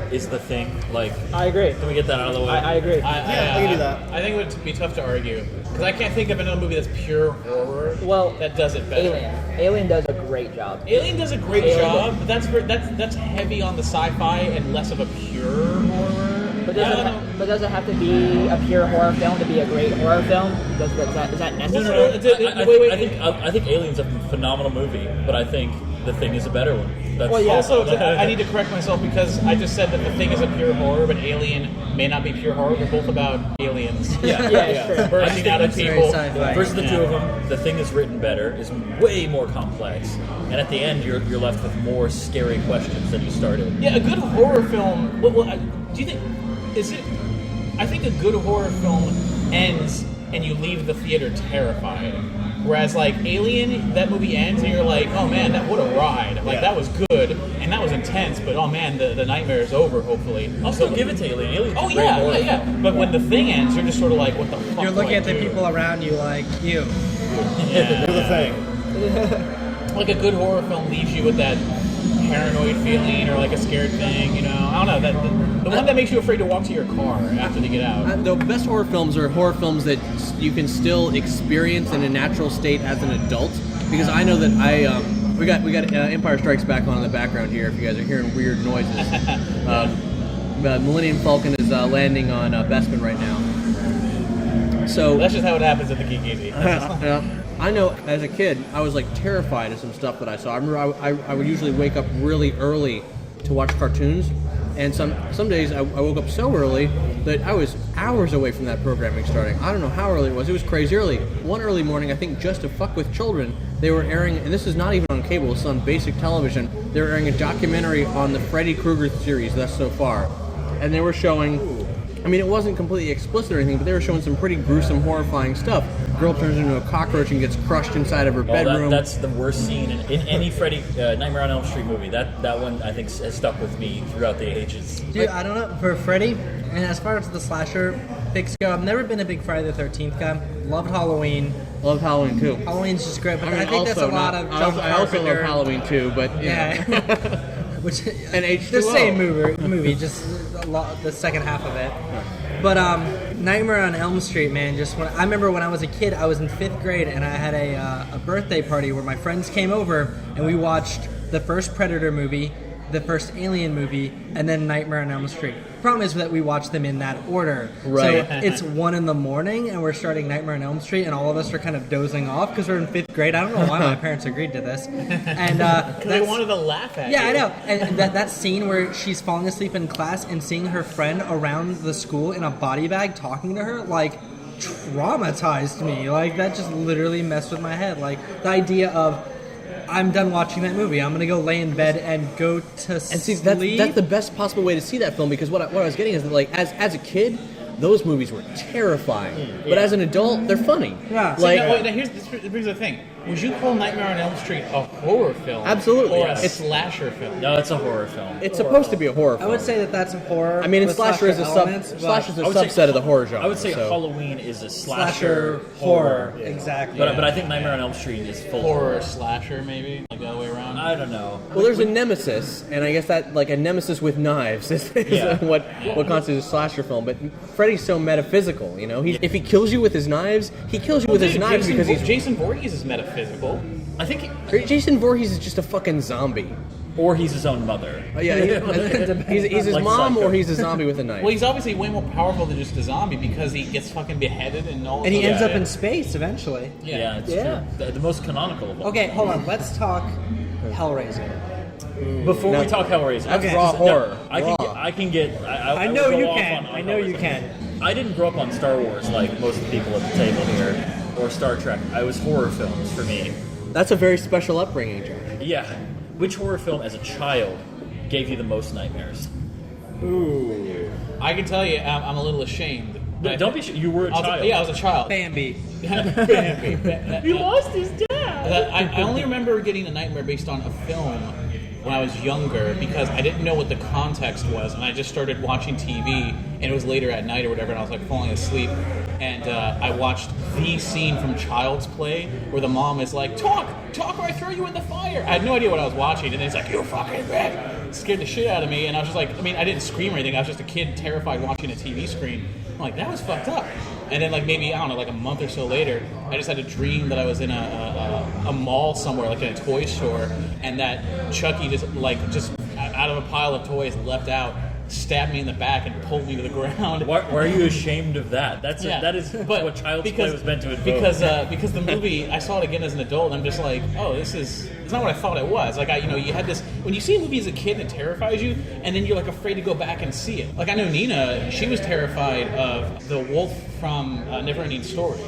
is The Thing? Like, I agree. Can we get that out of the way? I agree. I can do that. I think it would be tough to argue because I can't think of another movie that's pure horror. Well, that does it better. Alien does a great job. Alien does a great job, but that's heavy on the sci-fi and less of a pure horror. But does it have to be a pure horror film to be a great horror film? Is that necessary? I think Alien's a phenomenal movie, but I think The Thing is a better one. Also, I need to correct myself because I just said that The Thing is a pure horror, but Alien may not be pure horror. They're both about aliens. Yeah. Bursting out of people. Versus the two of them, The Thing is written better, is way more complex, and at the end you're left with more scary questions than you started. Yeah, a good horror film. Do you think? I think a good horror film ends and you leave the theater terrified. Whereas like Alien, that movie ends and you're like, oh man, what a ride. Like that was good and that was intense, but oh man, the nightmare is over, hopefully. I'll still give it to Alien. Alien's Oh a great horror yeah. film. But when The Thing ends, you're just sort of like, what the fuck? You're looking at the people around you like, you. Yeah. Do The Thing. Like a good horror film leaves you with that paranoid feeling or like a scared thing, you know. I don't know, the one that makes you afraid to walk to your car after they get out. The best horror films are horror films that you can still experience in a natural state as an adult. Because I know that we got Empire Strikes Back on in the background here. If you guys are hearing weird noises, Millennium Falcon is landing on Bespin right now. So that's just how it happens at the Geek Easy. I know as a kid, I was like terrified of some stuff that I saw. I remember I would usually wake up really early to watch cartoons, and some days I woke up so early that I was hours away from that programming starting. I don't know how early it was. It was crazy early. One early morning, I think just to fuck with children, they were airing, and this is not even on cable, it's on basic television, they were airing a documentary on the Freddy Krueger series thus so far. And they were showing, I mean, it wasn't completely explicit or anything, but they were showing some pretty gruesome, horrifying stuff. Girl turns into a cockroach and gets crushed inside of her bedroom. That's the worst scene in any Freddy Nightmare on Elm Street movie. That one, I think, has stuck with me throughout the ages. Dude, I don't know. For Freddy, and as far as the slasher picks go, I've never been a big Friday the 13th guy. Loved Halloween. Love Halloween, too. Halloween's just great, but I mean, I think that's a lot of John I also love Carpenter. Halloween, too, but, Yeah. Which, and H2O. the same movie, just the second half of it. But Nightmare on Elm Street, man, I remember when I was a kid, I was in 5th grade, and I had a birthday party where my friends came over, and we watched the first Predator movie, the first Alien movie, and then Nightmare on Elm Street. Problem is that we watched them in that order. Right. So it's 1 in the morning, and we're starting Nightmare on Elm Street, and all of us are kind of dozing off because we're in 5th grade. I don't know why my parents agreed to this. And they wanted to laugh at you. Yeah, I know. And that scene where she's falling asleep in class and seeing her friend around the school in a body bag talking to her, like, traumatized me. Like, that just literally messed with my head. Like, the idea of, I'm done watching that movie. I'm going to go lay in bed and go to sleep. And see, that's the best possible way to see that film, because what I was getting is that, like, as a kid, those movies were terrifying. But as an adult, they're funny. Yeah. Like, This brings the thing. Would you call Nightmare on Elm Street a horror film? Absolutely. Or a It's- slasher film? No, it's a horror film. it's supposed to be a horror I film. would say that that's a horror. I mean, with slasher is a elements, but slasher's a I would say subset of the horror genre. I would say so. Halloween is a slasher horror. Exactly. But I think Nightmare on Elm Street is full Horror slasher, maybe? Like the other way around? I don't know. Well, there's a nemesis, and I guess that, like, a nemesis with knives is what constitutes a slasher film. But Freddy's so metaphysical, you know? If he kills you with his knives, he kills you with his knives because he's... Jason Voorhees is metaphysical. I think Jason Voorhees is just a fucking zombie. or he's his own mother. Yeah, he's his Like mom, Psycho. or he's a zombie with a knife. Well, he's obviously way more powerful than just a zombie because he gets fucking beheaded and all. And he ends up shit. in space eventually. Yeah, it's Yeah. true. The most canonical of all. Okay, hold on. Let's talk Hellraiser. Before No. we talk Hellraiser, That's just- raw horror. I can get. I will know go you off can. on I know you Hellraiser. can. I didn't grow up on Star Wars like most of the people at the table here, or Star Trek. I was horror films for me. That's a very special upbringing, Josh. Yeah. Which horror film as a child gave you the most nightmares? I can tell you, I'm a little ashamed. No, don't be. You were a child. Yeah, I was a child. Bambi. Bambi. He lost his dad. I only remember getting a nightmare based on a film when I was younger because I didn't know what the context was, and I just started watching TV, and it was later at night or whatever, and I was like falling asleep, and I watched the scene from Child's Play where the mom is like, talk or I throw you in the fire. I had no idea what I was watching, and then it's like, you fucking bitch. It scared the shit out of me, and I was just like, I mean, I didn't scream or anything, I was just a kid terrified watching a TV screen. I'm like, that was fucked up. And then, like, maybe, I don't know, like a month or so later, I just had a dream that I was in a mall somewhere, like in a toy store, and that Chucky just out of a pile of toys leapt out, stabbed me in the back, and pulled me to the ground. Why are you ashamed of that? That is what Child's Play was meant to invoke. Because the movie, I saw it again as an adult, and I'm just like, oh, it's not what I thought it was. Like, you had this, when you see a movie as a kid and it terrifies you, and then you're like afraid to go back and see it. Like, I know Nina, she was terrified of the wolf from Neverending Story.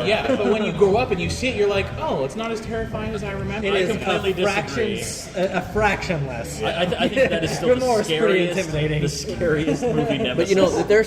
Yeah, but when you grow up and you see it, you're like, oh, it's not as terrifying as I remember. It is completely a fraction less. I think that is still the scariest movie nemesis. But there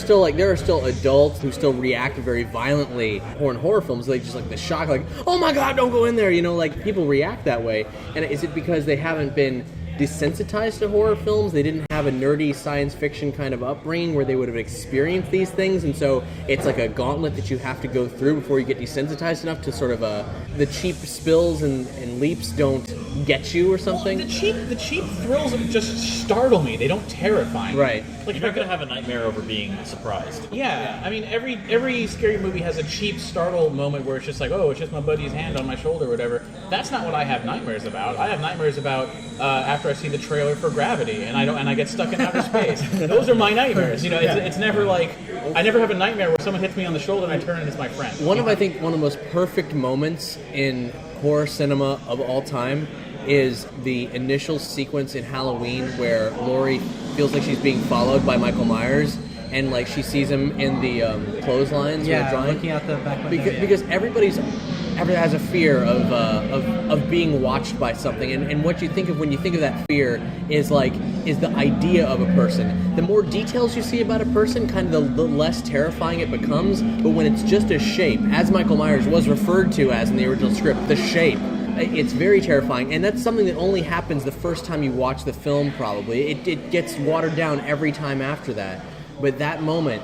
are still adults who still react very violently in horror films. Like, just like the shock, like, oh my god, don't go in there. Like, people react that way. And is it because they haven't been desensitized to horror films? They didn't have a nerdy science fiction kind of upbringing where they would have experienced these things, and so it's like a gauntlet that you have to go through before you get desensitized enough to sort of the cheap spills and leaps don't get you or something. Well, the cheap thrills just startle me. They don't terrify me. Right. Like, you're not going to have a nightmare over being surprised. Yeah, I mean, every scary movie has a cheap startle moment where it's just like, oh, it's just my buddy's hand on my shoulder or whatever. That's not what I have nightmares about. I have nightmares about after I see the trailer for Gravity and I get stuck in outer space. Those are my nightmares. It's never like, I never have a nightmare where someone hits me on the shoulder and I turn and it's my friend. One of the most perfect moments in horror cinema of all time is the initial sequence in Halloween where Laurie feels like she's being followed by Michael Myers, and like she sees him in the clotheslines. Yeah, drawing. looking out the back window. Because everybody has a fear of being watched by something, and what you think of when you think of that fear is the idea of a person. The more details you see about a person, kind of the less terrifying it becomes. But when it's just a shape, as Michael Myers was referred to as in the original script, the shape, it's very terrifying, and that's something that only happens the first time you watch the film, probably. It gets watered down every time after that. But that moment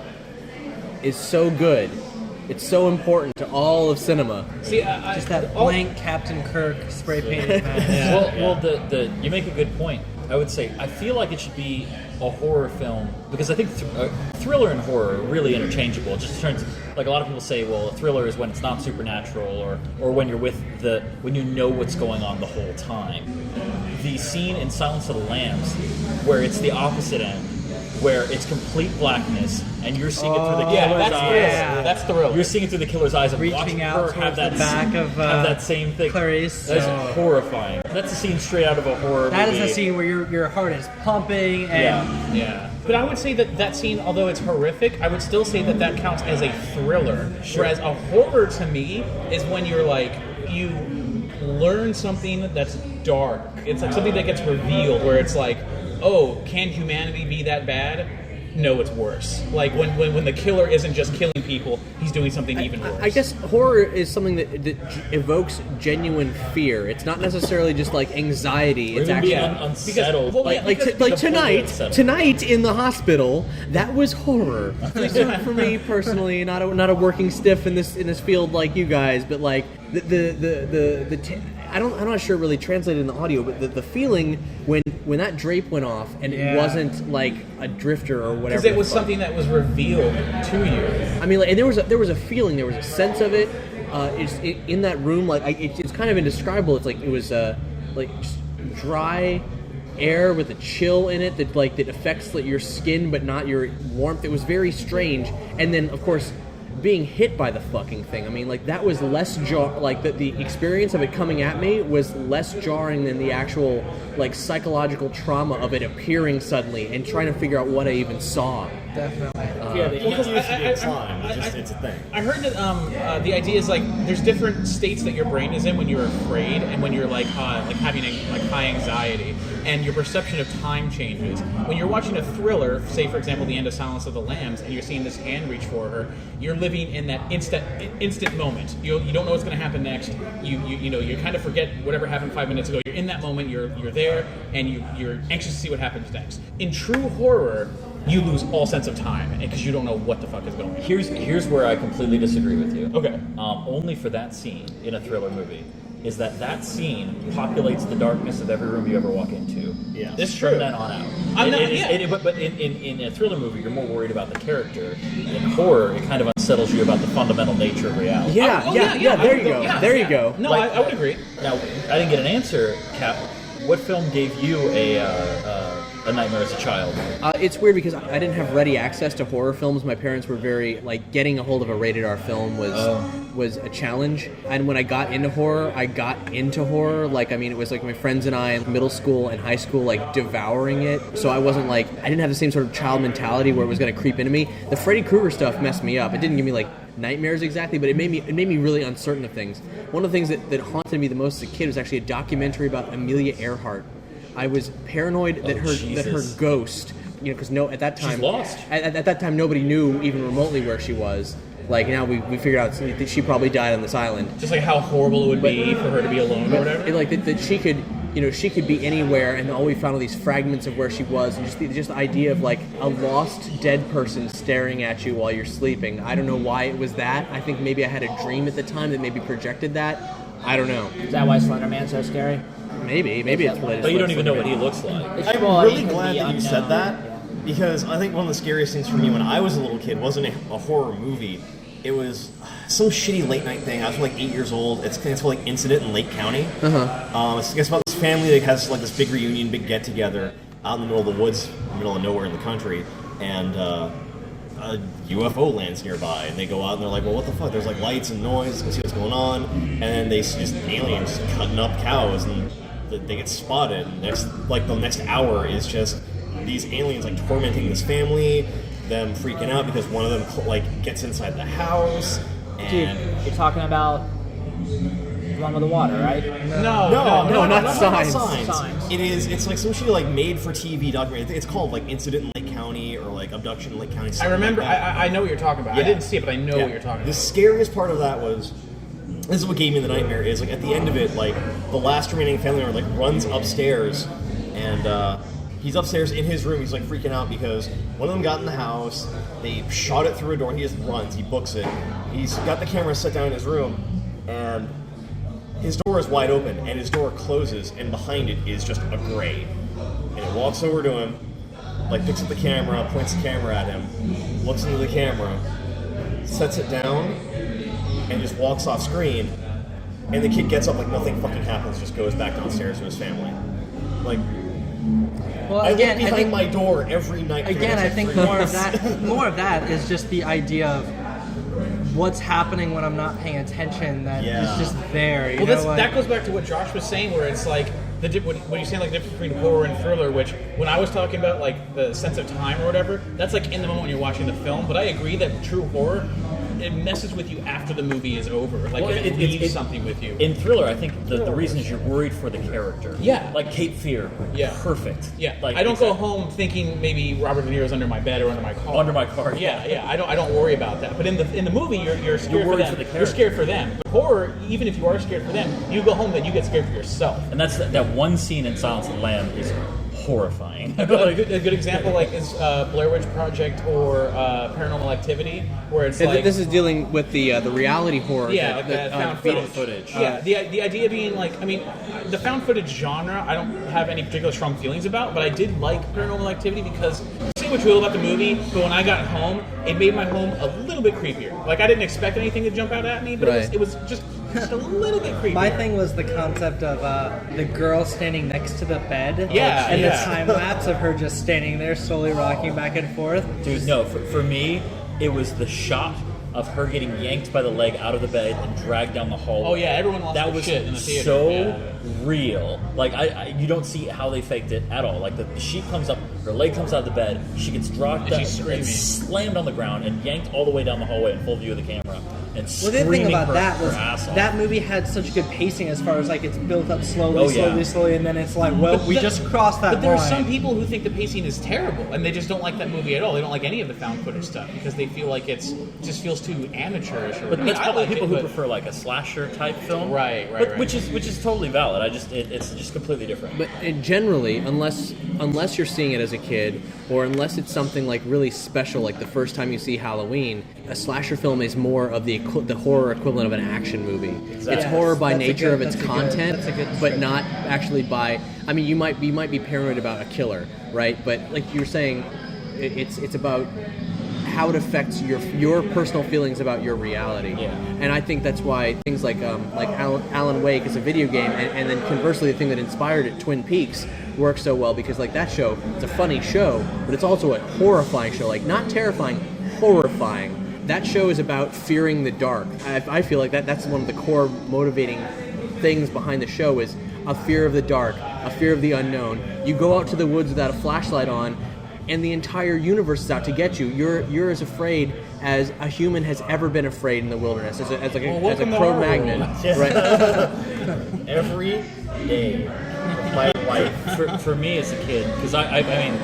is so good. It's so important to all of cinema. See, just that blank Captain Kirk spray painted mask. Well, you make a good point. I would say I feel like it should be a horror film because I think thriller and horror are really interchangeable. It just turns, like, a lot of people say, well, a thriller is when it's not supernatural or when you're when you know what's going on the whole time. The scene in Silence of the Lambs where it's the opposite end, where it's complete blackness and you're seeing it through the killer's eyes. That's thriller. You're seeing it through the killer's eyes and reaching watching out her have that the back of have that same thing. Clarice. That's horrifying. That's a scene straight out of a horror movie. That is a scene where your heart is pumping and yeah. But I would say that scene, although it's horrific, I would still say that counts as a thriller. Sure. Whereas a horror to me is when you're like, you learn something that's dark. It's like something that gets revealed where it's like, oh, can humanity be that bad? No, it's worse. Like when the killer isn't just killing people, he's doing something even worse. I guess horror is something that evokes genuine fear. It's not necessarily just like anxiety. It's actually unsettled. Tonight in the hospital, that was horror. For me personally, not a working stiff in this field like you guys, but like I'm not sure it really translated in the audio, but the feeling when that drape went off and it wasn't like a drifter or whatever. Because it was something that was revealed to you. I mean, like, and there was a feeling, there was a sense of it. In that room, like it's kind of indescribable. It's like it was like just dry air with a chill in it that affects your skin but not your warmth. It was very strange. And then of course, being hit by the fucking thing. I mean, like, that was less the experience of it coming at me was less jarring than the actual like psychological trauma of it appearing suddenly and trying to figure out what I even saw. Definitely. It's a thing. I heard that the idea is like there's different states that your brain is in when you're afraid and when you're like having high anxiety. and your perception of time changes. When you're watching a thriller, say for example the end of Silence of the Lambs, and you're seeing this hand reach for her, you're living in that instant moment. You don't know what's going to happen next. You kind of forget whatever happened 5 minutes ago. You're in that moment. You're there, and you're anxious to see what happens next. In true horror, you lose all sense of time because you don't know what the fuck is going on. Here's where I completely disagree with you. Okay. Only for that scene in a thriller movie is that scene populates the darkness of every room you ever walk into. Yeah, it's true. From then on out. But in a thriller movie, you're more worried about the character. In horror, it kind of unsettles you about the fundamental nature of reality. Yeah. There you go. There you go. No, I would agree. Now, I didn't get an answer, Cap. What film gave you a nightmare as a child? It's weird because I didn't have ready access to horror films. My parents were very, getting a hold of a rated R film was a challenge. And when I got into horror, it was my friends and I in middle school and high school, devouring it. So I wasn't I didn't have the same sort of child mentality where it was going to creep into me. The Freddy Krueger stuff messed me up. It didn't give me nightmares exactly, but it made me really uncertain of things. One of the things that haunted me the most as a kid was actually a documentary about Amelia Earhart. I was paranoid that her ghost, because at that time, she's lost. At that time, nobody knew even remotely where she was. Now we figured out that she probably died on this island. Just how horrible it would be for her to be alone or whatever. That she could, she could be anywhere, and all we found were these fragments of where she was, and just the idea of a lost dead person staring at you while you're sleeping. I don't know why it was that. I think maybe I had a dream at the time that maybe projected that. I don't know. Is that why Slender Man's so scary? Maybe it's what it is. But you don't even know what he looks like. I'm really glad that you said that, because I think one of the scariest things for me when I was a little kid wasn't a horror movie. It was some shitty late night thing. I was 8 years old. It's called Incident in Lake County. It's about this family that has this big reunion, big get together out in the middle of the woods, middle of nowhere in the country, and a UFO lands nearby, and they go out and they're like, well, what the fuck? There's lights and noise. Let's see what's going on. And they see just aliens cutting up cows, and they get spotted. And the next hour is just these aliens tormenting this family, them freaking out because one of them gets inside the house. And dude, you're talking about the one with the water, right? No, not Signs. It is. It's some shitty made for TV documentary. It's called Incident in Lake County or Abduction in Lake County. I remember. I know what you're talking about. Yeah. I didn't see it, but I know what you're talking about. The scariest part of that was, this is what gave me the nightmare, is at the end of it, the last remaining family member runs upstairs, and he's upstairs in his room. He's freaking out because one of them got in the house. They shot it through a door. And he just runs. He books it. He's got the camera set down in his room, and his door is wide open, and his door closes, and behind it is just a gray. And it walks over to him, picks up the camera, points the camera at him, looks into the camera, sets it down, and just walks off screen. And the kid gets up nothing fucking happens, just goes back downstairs to his family. Well, I again, look behind my door every night. Again, I think more of that is just the idea of what's happening when I'm not paying attention. That is just there. That goes back to what Josh was saying, where it's when you say the difference between horror and thriller, which when I was talking about the sense of time or whatever, that's in the moment when you're watching the film. But I agree that true horror, it messes with you after the movie is over. It leaves something with you. In thriller, I think the reason is you're worried for the character. Yeah. Cape Fear. Yeah. Perfect. Yeah. I don't go home thinking maybe Robert De Niro's under my bed or under my car. Under my car. Yeah. I don't worry about that. But in the movie, you're scared worried for them. for the character. You're scared for them. But horror, even if you are scared for them, you go home, then you get scared for yourself. And that's that one scene in Silence of the Lambs is horrifying. A good example is Blair Witch Project or Paranormal Activity, where it's this is dealing with the reality horror. Found footage. Yeah, the idea being the found footage genre, I don't have any particular strong feelings about, but I did like Paranormal Activity because say what you will about the movie, but when I got home, it made my home a little bit creepier. I didn't expect anything to jump out at me, but it was just a little bit creepier. My thing was the concept of the girl standing next to the bed. The time lapse of her just standing there, slowly rocking back and forth. Dude, no, for me, it was the shot of her getting yanked by the leg out of the bed and dragged down the hallway. Oh yeah, everyone lost their shit in the theater. So real. You don't see how they faked it at all. The sheet comes up, her leg comes out of the bed, she gets dropped down and slammed on the ground and yanked all the way down the hallway in full view of the camera. and Well, the screaming thing about her that was ass off. that movie had such good pacing as far as like it's built up slowly, Oh, yeah. slowly, and then it's like, well, we just crossed that But there are line. some people who think the pacing is terrible, and they just don't like that movie at all. They don't like any of the found footage stuff because they feel like it just feels too amateurish. Or, But that's I probably like people it, who but- prefer like a slasher type film, Right, Which is totally valid. It's just completely different. But generally, unless you're seeing it as a kid, or unless it's something like really special, like the first time you see Halloween, a slasher film is more of the horror equivalent of an action movie. Exactly. It's horror by That's a nature good- of its that's a good- content, that's a good but not actually by. I mean, you might be paranoid about a killer, right? But like you're saying, it's about how it affects your personal feelings about your reality. Yeah. And I think that's why things like Alan Wake is a video game, and then conversely, the thing that inspired it, Twin Peaks, works so well because like that show, it's a funny show, but it's also a horrifying show. Like not terrifying, horrifying. That show is about fearing the dark. I feel like that's one of the core motivating things behind the show is a fear of the dark, a fear of the unknown. You go out to the woods without a flashlight on, and the entire universe is out to get you. You're as afraid as a human has ever been afraid in the wilderness, as a Cro-Magnon, right? Every day of my life, for me as a kid, because I mean,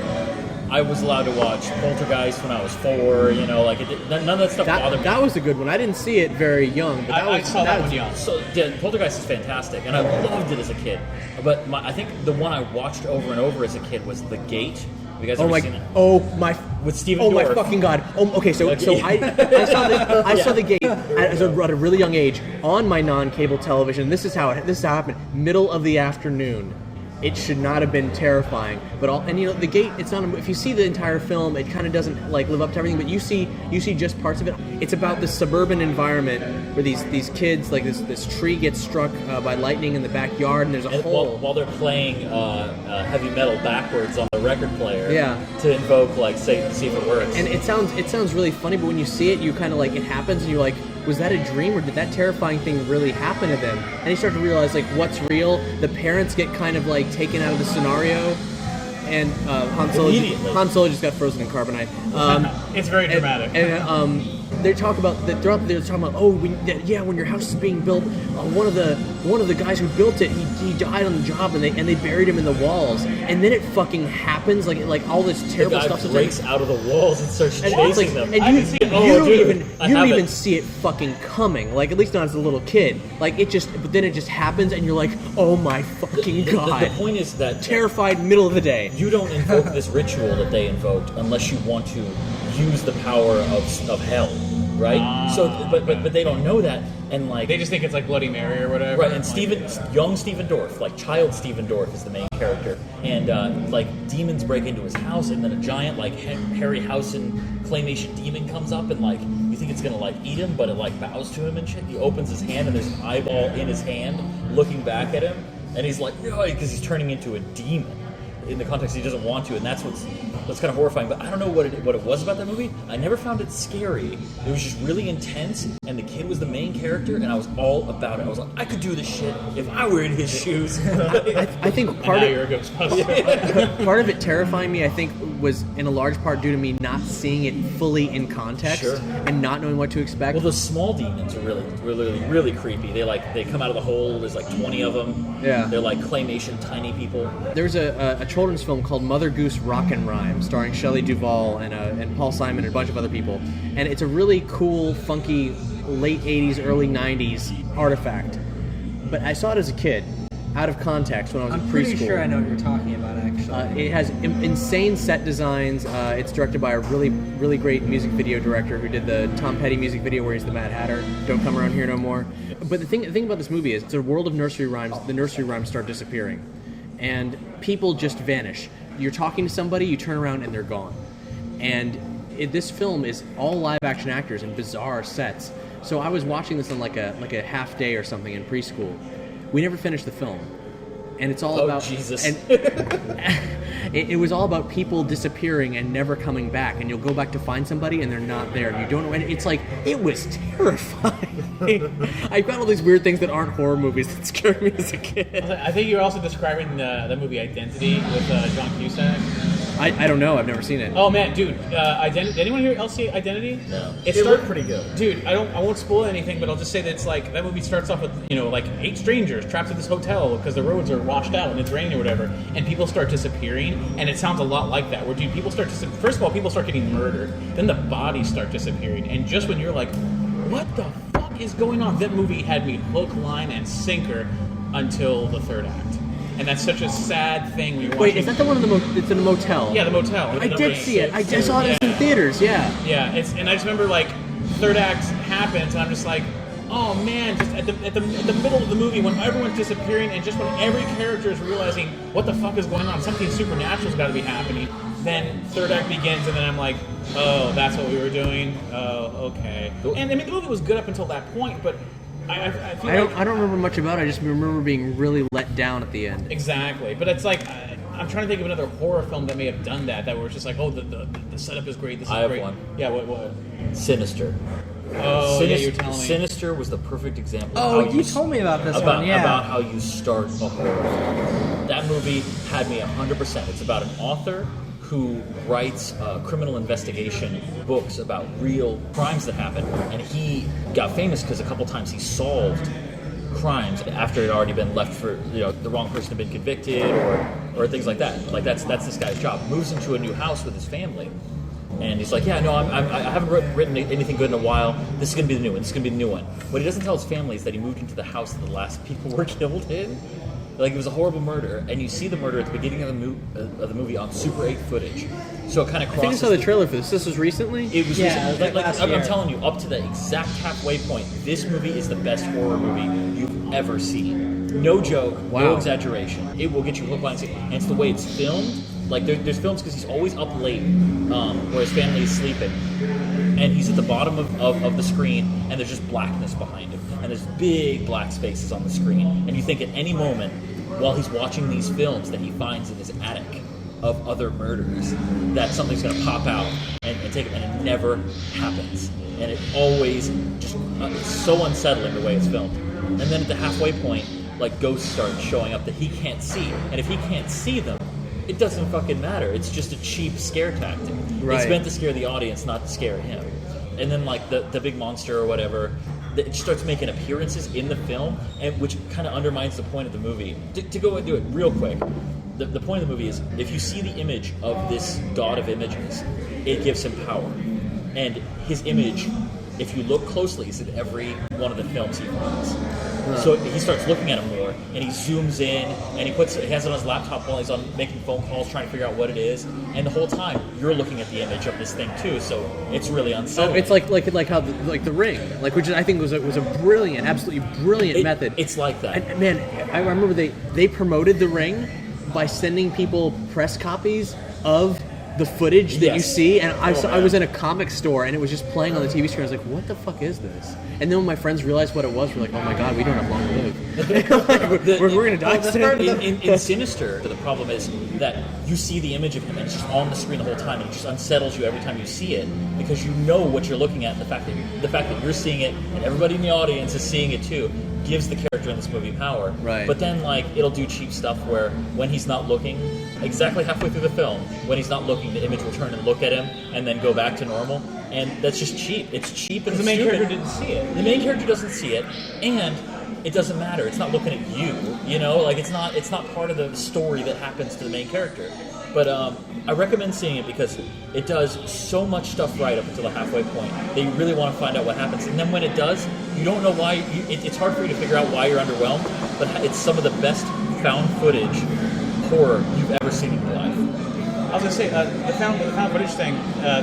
I was allowed to watch Poltergeist when I was 4. You know, like none of that stuff bothered me. That was a good one. I didn't see it very young, but I saw that one young. So yeah, Poltergeist is fantastic, and I loved it as a kid. But I think the one I watched over and over as a kid was The Gate. Have you guys ever seen it? With Stephen Oh my Dorff. fucking god! Okay, so I saw the Gate at a really young age on my non-cable television. This is how it happened. Middle of the afternoon. It should not have been terrifying, but the Gate. It's not. If you see the entire film, it kind of doesn't like live up to everything. But you see just parts of it. It's about this suburban environment where these kids, like this tree gets struck by lightning in the backyard, and there's a hole. While they're playing heavy metal backwards on the record player, Yeah. to invoke like Satan, see if it works. And it sounds really funny, but when you see it, you kind of like it happens, and you're like, was that a dream, or did that terrifying thing really happen to them? And you start to realize like what's real. The parents get kind of like taken out of the scenario, and Han Solo just got frozen in carbonite. It's very dramatic. And they talk about they're talking about when your house is being built, one of the guys who built it, he died on the job, and they buried him in the walls, and then it fucking happens like all this terrible the guy stuff breaks out of the walls and starts and chasing it's like, them. and you don't even see it fucking coming. Like at least not as a little kid. Like but then it just happens, and you're like, oh my fucking god. The point is that terrified middle of the day. You don't invoke this ritual that they invoked unless you want to use the power of hell, right? So, but they don't know that, and like They just think it's like Bloody Mary or whatever. right. And young Stephen Dorff, like child Stephen Dorff, is the main character, and like demons break into his house, and then a giant like Harryhausen claymation demon comes up, and like you think it's gonna like eat him, but it like bows to him and shit. He opens his hand, and there's an eyeball in his hand, looking back at him, and he's like, no, because he's turning into a demon. In the context he doesn't want to, and that's what's kind of horrifying. But I don't know what it was about that movie. I never found it scary. It was just really intense, and the kid was the main character, and I was all about it. I was like, I could do this shit if I were in his shoes. I think part Now of you're a Ghostbuster. part of it terrifying me, I think, was in a large part due to me not seeing it fully in context Sure. and not knowing what to expect. Well, the small demons are really creepy. They come out of the hole. There's like 20 of them. Yeah. They're like claymation tiny people. There's a children's film called Mother Goose Rockin' Rhyme, starring Shelley Duvall and Paul Simon and a bunch of other people. And it's a really cool, funky, late 80s, early 90s artifact. But I saw it as a kid, out of context, when I was in preschool. I'm pretty sure I know what you're talking about, actually. It has insane set designs. It's directed by a really, really great music video director who did the Tom Petty music video where he's the Mad Hatter. Don't come around here no more. But the thing about this movie is it's a world of nursery rhymes. The nursery rhymes start disappearing. And people just vanish. You're talking to somebody, you turn around, and they're gone. And this film is all live-action actors in bizarre sets. So I was watching this on like a half day or something in preschool. We never finished the film, and it's all about Jesus. And it was all about people disappearing and never coming back. And you'll go back to find somebody, and they're not there. You don't know. And it's like it was terrifying. I've got all these weird things that aren't horror movies that scared me as a kid. I think you're also describing the movie Identity with John Cusack. I don't know. I've never seen it. Oh man, dude! Did anyone here else see Identity? No. It looked pretty good, dude. I won't spoil anything, but I'll just say that it's like that movie starts off with like 8 strangers trapped at this hotel because the roads are washed out and it's raining or whatever, and people start disappearing, and it sounds a lot like that. Where people start first of all, people start getting murdered, then the bodies start disappearing, and just when you're like, what the fuck is going on? That movie had me hook, line, and sinker until the third act. And that's such a sad thing when you're watching. Wait, is that the one in it's in a motel? Yeah, the motel. I did see it. I just saw it in theaters, yeah. Yeah, and I just remember, like, third act happens, and I'm just like, oh man, just at the middle of the movie when everyone's disappearing and just when every character is realizing what the fuck is going on, something supernatural's got to be happening, then third act begins, and then I'm like, oh, that's what we were doing? Oh, okay. And I mean, the movie was good up until that point, but I don't remember much about it. I just remember being really let down at the end. Exactly, but it's like I'm trying to think of another horror film that may have done that was just like, oh, the setup is great. This is I have great. one. Yeah, what? Sinister. Oh, yeah, you're telling me. Sinister was the perfect example. Oh, of how you told me about this about, one. Yeah. About how you start a horror film. That movie had me 100%. It's about an author who writes criminal investigation books about real crimes that happen, and he got famous because a couple times he solved crimes after it had already been left for the wrong person had been convicted or things like that. Like that's this guy's job. Moves into a new house with his family, and he's like, yeah, no, I haven't written anything good in a while. This is gonna be the new one. This is gonna be the new one. What he doesn't tell his family is that he moved into the house that the last people were killed in. Like, it was a horrible murder, and you see the murder at the beginning of the movie on Super 8 footage. So it kind of crosses. I think I saw the trailer for this. This was recently? It was recently. Like last I'm year. telling you, up to the exact halfway point, this movie is the best horror movie you've ever seen. No joke, no exaggeration. It will get you hooked, line, and sinker. And it's the way it's filmed. Like, there's films because he's always up late, where his family is sleeping, and he's at the bottom of the screen, and there's just blackness behind him, and there's big black spaces on the screen, and you think at any moment, while he's watching these films that he finds in his attic of other murders, that something's going to pop out and take him, and it never happens, and it always just it's so unsettling the way it's filmed. And then at the halfway point, like, ghosts start showing up that he can't see, and if he can't see them, it doesn't fucking matter. It's just a cheap scare tactic. Right. It's meant to scare the audience, not to scare him. And then, like, the big monster or whatever, it starts making appearances in the film, and which kind of undermines the point of the movie. To go and do it real quick, the point of the movie is, if you see the image of this god of images, it gives him power. And his image, if you look closely, is in every one of the films he finds. So he starts looking at him more, and he zooms in, and he has it on his laptop while he's on making phone calls, trying to figure out what it is. And the whole time, you're looking at the image of this thing too, so it's really unsettling. It's like how the Ring, like, which I think was a brilliant, absolutely brilliant method. It's like that. And man, I remember they promoted the Ring by sending people press copies of the footage that you see, and I was in a comic store, and it was just playing on the TV screen. I was like, what the fuck is this? And then when my friends realized what it was, we're like, oh my god, we don't have long to live. we're going to die soon. In Sinister, the problem is that you see the image of him, and it's just on the screen the whole time, and it just unsettles you every time you see it, because you know what you're looking at, and the fact that you're seeing it, and everybody in the audience is seeing it too, gives the character in this movie power. Right. But then, like, it'll do cheap stuff where when he's not looking, exactly halfway through the film, when he's not looking, the image will turn and look at him and then go back to normal. And that's just cheap. It's cheap and the main stupid. character didn't see it. The main character doesn't see it, and it doesn't matter. It's not looking at you, like it's not part of the story that happens to the main character. But I recommend seeing it because it does so much stuff right up until the halfway point that you really want to find out what happens. And then when it does, you don't know why. It's hard for you to figure out why you're underwhelmed, but it's some of the best found footage horror you've ever seen in your life. I was going to say, the found footage thing,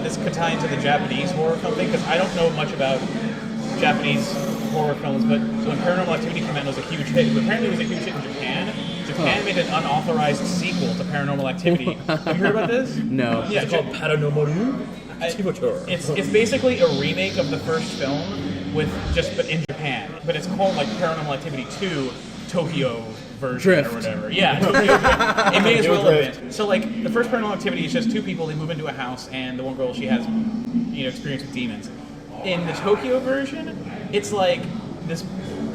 this could tie into the Japanese horror film thing, because I don't know much about Japanese horror films, but when Paranormal Activity came out, it was a huge hit. But apparently it was a huge hit in Japan. Japan made an unauthorized sequel to Paranormal Activity. Have you heard about this? No. Yeah, It's called Paranormal. It's basically a remake of the first film but in Japan. But it's called like Paranormal Activity 2 Tokyo version Drift. or whatever. Yeah, Tokyo Drift. It may as well have been. So like the first Paranormal Activity is just two people, they move into a house, and the one girl, she has experience with demons. In the Tokyo version, it's like this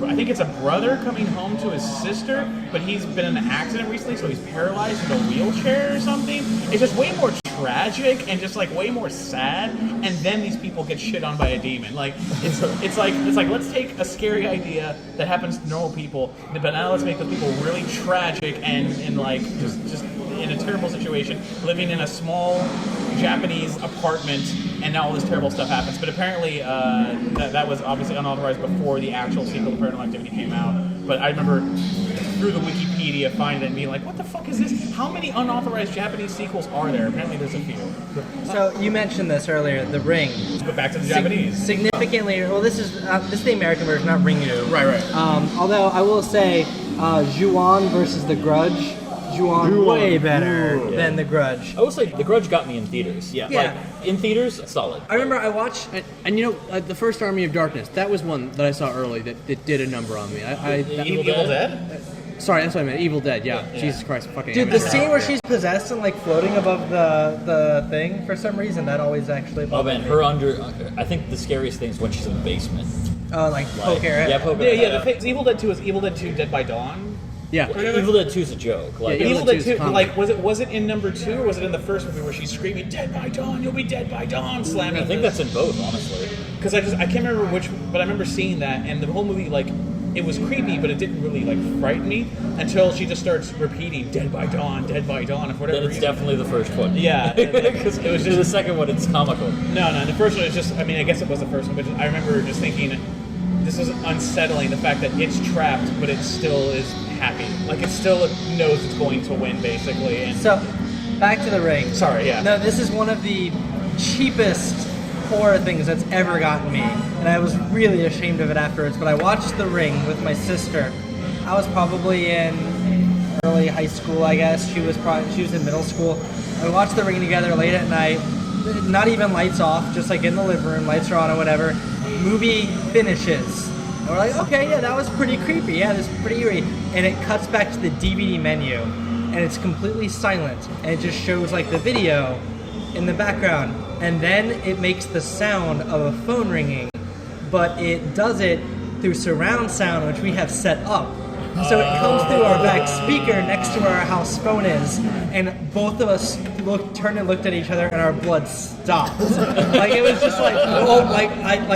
I think it's a brother coming home to his sister, but he's been in an accident recently, so he's paralyzed in a wheelchair or something. It's just way more tragic and just like way more sad. And then these people get shit on by a demon. Like it's like let's take a scary idea that happens to normal people, but now let's make those people really tragic and like just in a terrible situation, living in a small Japanese apartment, and now all this terrible stuff happens. But apparently that was obviously unauthorized before the actual sequel to Paranormal Activity came out. But I remember through the Wikipedia finding it and being like, what the fuck is this? How many unauthorized Japanese sequels are there? Apparently there's a few. So you mentioned this earlier, The Ring. Let's go back to the Japanese. Significantly, well, this is the American version, not Ringu. Right. Although I will say, Ju-on versus The Grudge. Ju-on way better than The Grudge. I will say The Grudge got me in theaters. Yeah. Like, in theaters, solid. I remember I watched... And you know, the first Army of Darkness, that was one that I saw early that did a number on me. Evil Dead? Sorry, that's what I meant. Evil Dead, yeah. Jesus Christ, fucking Dude, the scene where she's possessed and like floating above the thing, for some reason, that always actually bothered me. I think the scariest thing is when she's in the basement. Oh, like poke her head. Yeah, poke her head. Yeah, the thing, Evil Dead 2 is Evil Dead 2 Dead by Dawn. Yeah. Evil Dead 2 is a joke. Like, Yeah, Evil Dead 2, like, was it in number 2 or was it in the first movie where she's screaming, "Dead by Dawn, you'll be dead by dawn," slamming? I think that's in both, honestly. Because I can't remember which, but I remember seeing that, and the whole movie, like, it was creepy, but it didn't really, like, frighten me until she just starts repeating, "Dead by dawn, and for whatever Then it's reason. definitely the first one. Yeah, because it was just the second one. It's comical. No, the first one is just. I mean, I guess it was the first one, but I remember just thinking, this is unsettling. The fact that it's trapped, but it still is happy. Like, it still knows it's going to win, basically. And So, back to The Ring. Sorry, yeah. No, this is one of the cheapest horror things that's ever gotten me, and I was really ashamed of it afterwards. But I watched The Ring with my sister. I was probably in early high school, I guess. She was in middle school. We watched The Ring together late at night. Not even lights off, just like in the living room, lights are on or whatever. Movie finishes. And we're like, okay, yeah, that was pretty creepy. Yeah, this is pretty eerie. And it cuts back to the DVD menu, and it's completely silent, and it just shows like the video in the background, and then it makes the sound of a phone ringing, but it does it through surround sound, which we have set up. So it comes through our back speaker next to where our house phone is, and both of us turned and looked at each other, and our blood stopped. Like, it was just like, oh,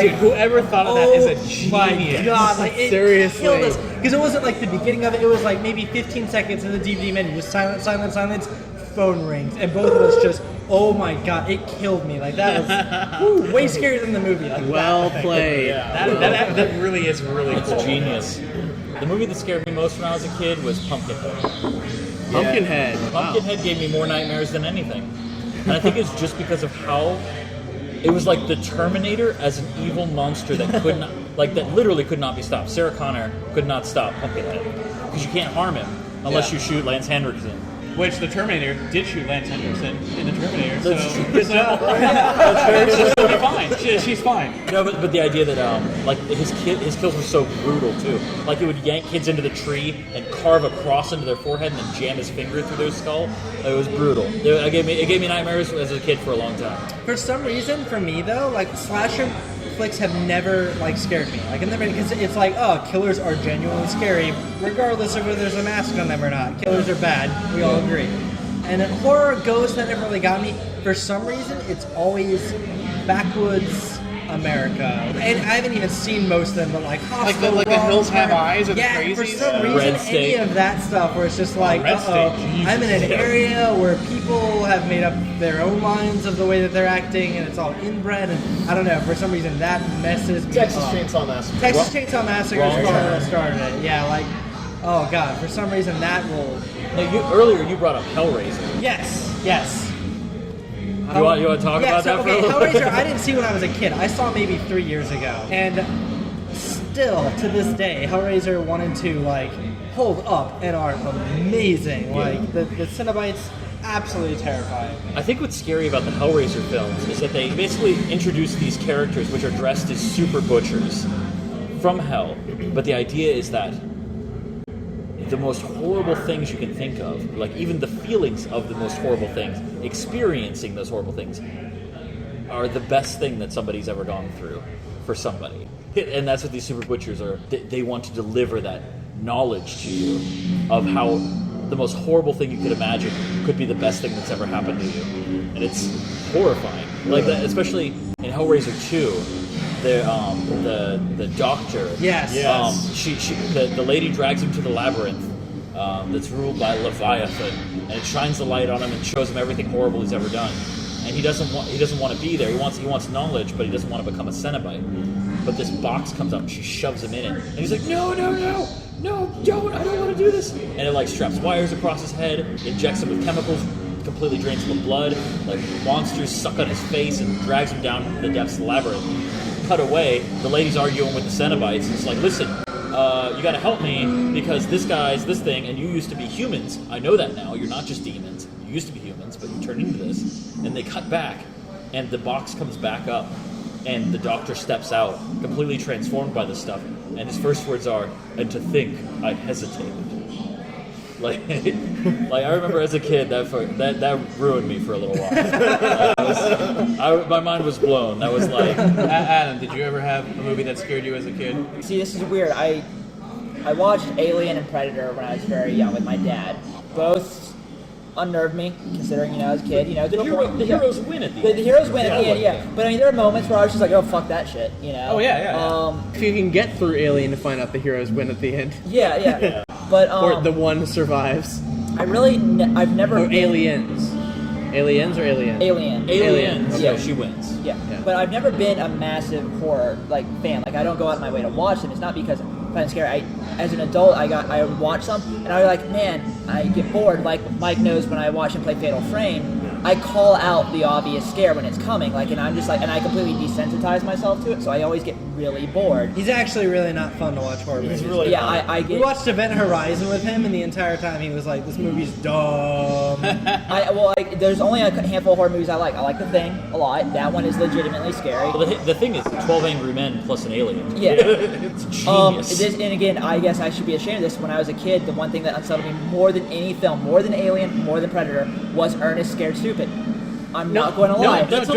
Dude, whoever thought of that is a genius. My God, like, it Seriously. killed us. Because it wasn't like the beginning of it, it was like maybe 15 seconds in the DVD menu, just silence, phone rings, and both of us just, oh my God, it killed me. Like, that was way scarier than the movie. Like, Well played. That really is really It's cool. genius. The movie that scared me most when I was a kid was Pumpkinhead. Pumpkinhead. Wow. Pumpkinhead gave me more nightmares than anything. And I think it's just because of how it was like the Terminator as an evil monster that could not, like, that literally could not be stopped. Sarah Connor could not stop Pumpkinhead because you can't harm him unless you shoot Lance Henriksen. Which the Terminator did shoot Lance Henriksen in the Terminator, so she's fine. She's fine. No, but the idea that like his kills were so brutal too. Like, he would yank kids into the tree and carve a cross into their forehead and then jam his finger through their skull. It was brutal. It gave me nightmares as a kid for a long time. For some reason, for me though, like, slasher flicks have never like scared me. Like, I've never, because it's like, oh, killers are genuinely scary, regardless of whether there's a mask on them or not. Killers are bad. We all agree. And horror, ghosts, that never really got me. For some reason, it's always backwoods America. And I haven't even seen most of them, but like Hospital, like the Hills Have Eyes or the yeah, Crazies? for some Red reason, any State. of that stuff where it's just like, Red State, I'm in an Jesus. area where people have made up their own lines of the way that they're acting, and it's all inbred, and I don't know, for some reason that messes me Texas up. Chainsaw Massacre. Texas Chainsaw Massacre is Wrong probably turn. what started it. Yeah, like, oh God, for some reason that will... Now, earlier you brought up Hellraiser. Yes. You want to talk about that for a little bit? Hellraiser, I didn't see when I was a kid. I saw maybe 3 years ago. And still, to this day, Hellraiser 1 and 2, like, hold up and are amazing. Like, the Cenobites, absolutely terrifying. I think what's scary about the Hellraiser films is that they basically introduce these characters which are dressed as super butchers from hell. But the idea is that the most horrible things you can think of, like even the feelings of the most horrible things, experiencing those horrible things, are the best thing that somebody's ever gone through. for somebody. And that's what these super butchers are. They want to deliver that knowledge to you of how the most horrible thing you could imagine could be the best thing that's ever happened to you. And it's horrifying. Like that, especially in Hellraiser 2, the doctor. Yes. The lady drags him to the labyrinth that's ruled by Leviathan, and it shines the light on him and shows him everything horrible he's ever done. And he doesn't want to be there. He wants knowledge, but he doesn't want to become a Cenobite. But this box comes up and she shoves him in it, and he's like, no, don't! I don't want to do this. And it like straps wires across his head, injects him with chemicals, completely drains him of blood. Like monsters suck on his face and drags him down the depths of the labyrinth. Cut away, the lady's arguing with the Cenobites, and it's like, listen, you got to help me because this thing, and you used to be humans. I know that now. You're not just demons. You used to be humans, but you turned into this. And they cut back, and the box comes back up, and the doctor steps out, completely transformed by this stuff. And his first words are, "And to think I hesitated." Like I remember as a kid, that ruined me for a little while. My mind was blown. That was like, Adam, did you ever have a movie that scared you as a kid? See, this is weird. I watched Alien and Predator when I was very young with my dad. Both unnerved me, considering, as a kid, the heroes win at the end. The heroes win at the end, yeah. But I mean, there are moments where I was just like, oh, fuck that shit, Oh, yeah. If you can get through Alien to find out the heroes win at the end. Yeah. But, or the one who survives. I've never been... Aliens. Aliens or Alien? Aliens. Okay, yeah. She wins. Yeah. But I've never been a massive horror, fan. I don't go out of my way to watch them. It's not because I find it scary. As an adult, I would watch some, and I was like, man, I get bored. Like Mike knows, when I watch him play Fatal Frame, I call out the obvious scare when it's coming, and I'm just and I completely desensitize myself to it, so I always get really bored. He's actually really not fun to watch horror movies. Really We watched Event Horizon with him, and the entire time he was like, this movie's dumb. There's only a handful of horror movies I like. I like The Thing a lot. That one is legitimately scary. Well, the Thing is 12 Angry Men plus an alien. Yeah. It's genius. And again, I guess I should be ashamed of this. When I was a kid, the one thing that unsettled me more than any film, more than Alien, more than Predator, was Ernest Scared Stupid. I'm not going to lie. That's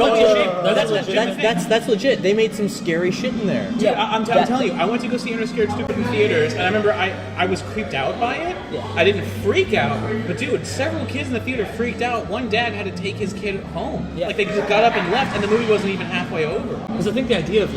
legit. They made some scary shit in there. Dude, I'm telling you, I went to go see Ernest Scared Stupid in theaters, and I remember I was creeped out by it. Yeah. I didn't freak out, but dude, several kids in the theater freaked out. One dad had to take his kid home. Yeah. They got up and left, and the movie wasn't even halfway over. Because I think the idea of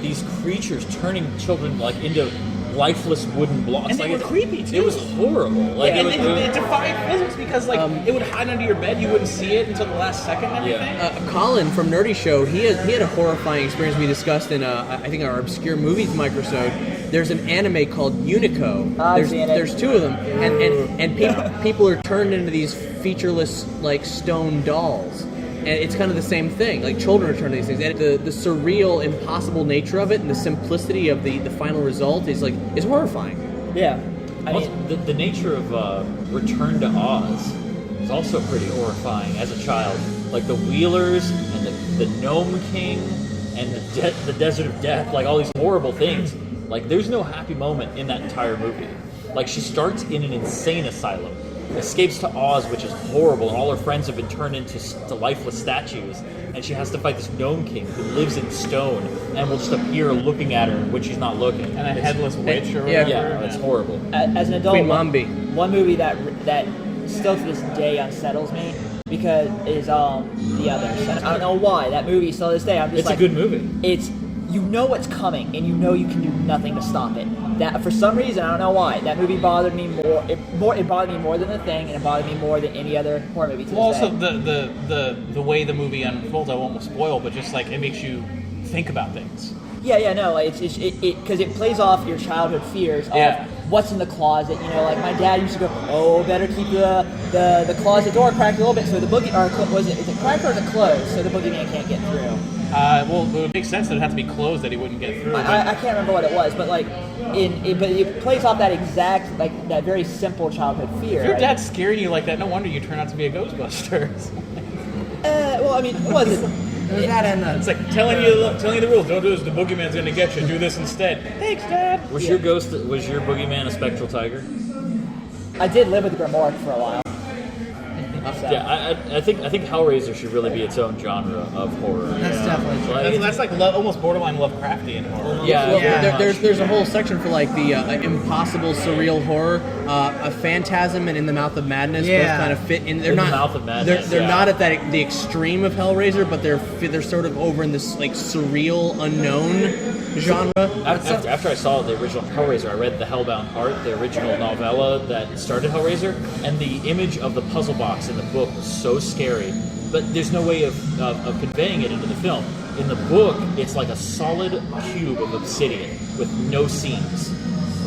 these creatures turning children into lifeless wooden blocks, and they were creepy too. It was horrible. It defied physics because it would hide under your bed. You wouldn't see it until the last second and everything. Yeah. Colin from Nerdy Show, he had a horrifying experience we discussed in I think our obscure movies microsode. There's an anime called Unico. There's two of them, and people are turned into these featureless stone dolls. And it's kind of the same thing. Children are turned into these things. And the surreal, impossible nature of it and the simplicity of the final result is horrifying. Yeah. The nature of Return to Oz is also pretty horrifying as a child. The Wheelers and the Gnome King and the Desert of Death, all these horrible things. There's no happy moment in that entire movie. She starts in an insane asylum, escapes to Oz, which is horrible, and all her friends have been turned into lifeless statues, and she has to fight this Gnome King who lives in stone and will just appear looking at her when she's not looking. And a headless witch or whatever. Yeah, it's horrible. As an adult, Queen Mombi. One movie that still to this day unsettles me because is The Others. I don't know why. That movie still to this day, I'm just it's a good movie. It's what's coming, and you can do nothing to stop it. That for some reason, I don't know why, that movie bothered me more. It bothered me more than The Thing, and it bothered me more than any other horror movie. Also, the way the movie unfolds, I won't spoil, but just it makes you think about things. It's because it plays off your childhood fears of what's in the closet. My dad used to go, oh, better keep the closet door cracked a little bit so the boogie, or is it cracked or is it closed so the boogeyman can't get through? Well, it would make sense that it had to be closed that he wouldn't get through. I can't remember what it was, but but it plays off that exact that very simple childhood fear. If your dad's scaring you like that, no wonder you turn out to be a Ghostbusters. It wasn't. It's telling you the rules. Don't do this. The boogeyman's going to get you. Do this instead. Thanks, Dad. Was your boogeyman a spectral tiger? I did live with the Grimoire for a while. Yeah, I think Hellraiser should really be its own genre of horror. That's definitely true. That's like almost borderline Lovecraftian horror. Yeah. There's a whole section for like the impossible surreal horror, a Phantasm and In the Mouth of Madness both kind of fit in. They're In the not Mouth of Madness, they're not at the extreme of Hellraiser, but they're sort of over in this like surreal unknown genre. After I saw the original Hellraiser, I read The Hellbound Heart, the original novella that started Hellraiser, and the image of the puzzle box in the book was so scary, but there's no way of conveying it into the film. In the book, it's like a solid cube of obsidian with no seams,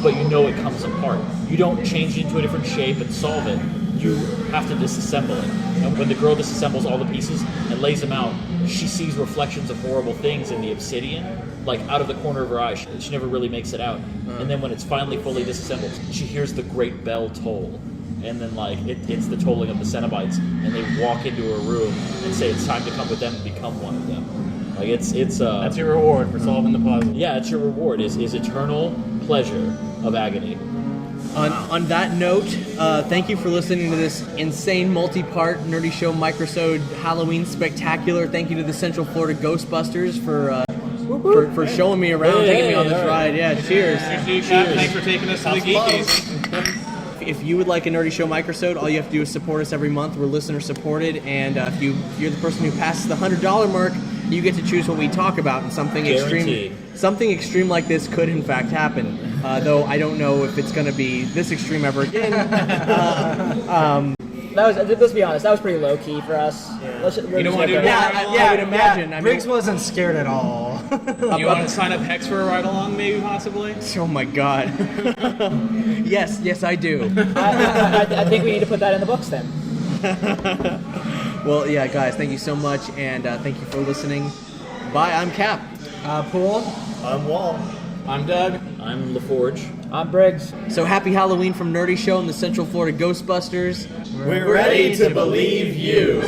but you know it comes apart. You don't change it into a different shape and solve it. You have to disassemble it. And when the girl disassembles all the pieces and lays them out, she sees reflections of horrible things in the obsidian, like out of the corner of her eye. She never really makes it out. And then when it's finally fully disassembled, she hears the great bell toll. And then like it's the tolling of the Cenobites, and they walk into a room and say it's time to come with them and become one of them. Like it's That's your reward for solving the puzzle. Yeah, it's your reward is eternal pleasure of agony. On that note, thank you for listening to this insane multi-part Nerdy Show Microsode Halloween Spectacular. Thank you to the Central Florida Ghostbusters for showing me around, taking me on this ride. Yeah, cheers. Thanks for taking us to the Geekies. If you would like a Nerdy Show Microsode, all you have to do is support us every month. We're listener supported, and if you're the person who passes the $100 mark, you get to choose what we talk about, and something extreme like this could in fact happen. Though I don't know if it's going to be this extreme ever again. Let's be honest, that was pretty low key for us. You don't want to do I would imagine. I mean, Briggs wasn't scared at all. You want to sign up Hex for a ride along, maybe, possibly? Oh my god. Yes, I do. I think we need to put that in the books then. Well, yeah, guys, thank you so much, and thank you for listening. Bye, I'm Cap. Pool. I'm Wall. I'm Doug. I'm LaForge. I'm Briggs. So happy Halloween from Nerdy Show and the Central Florida Ghostbusters. We're ready to believe you.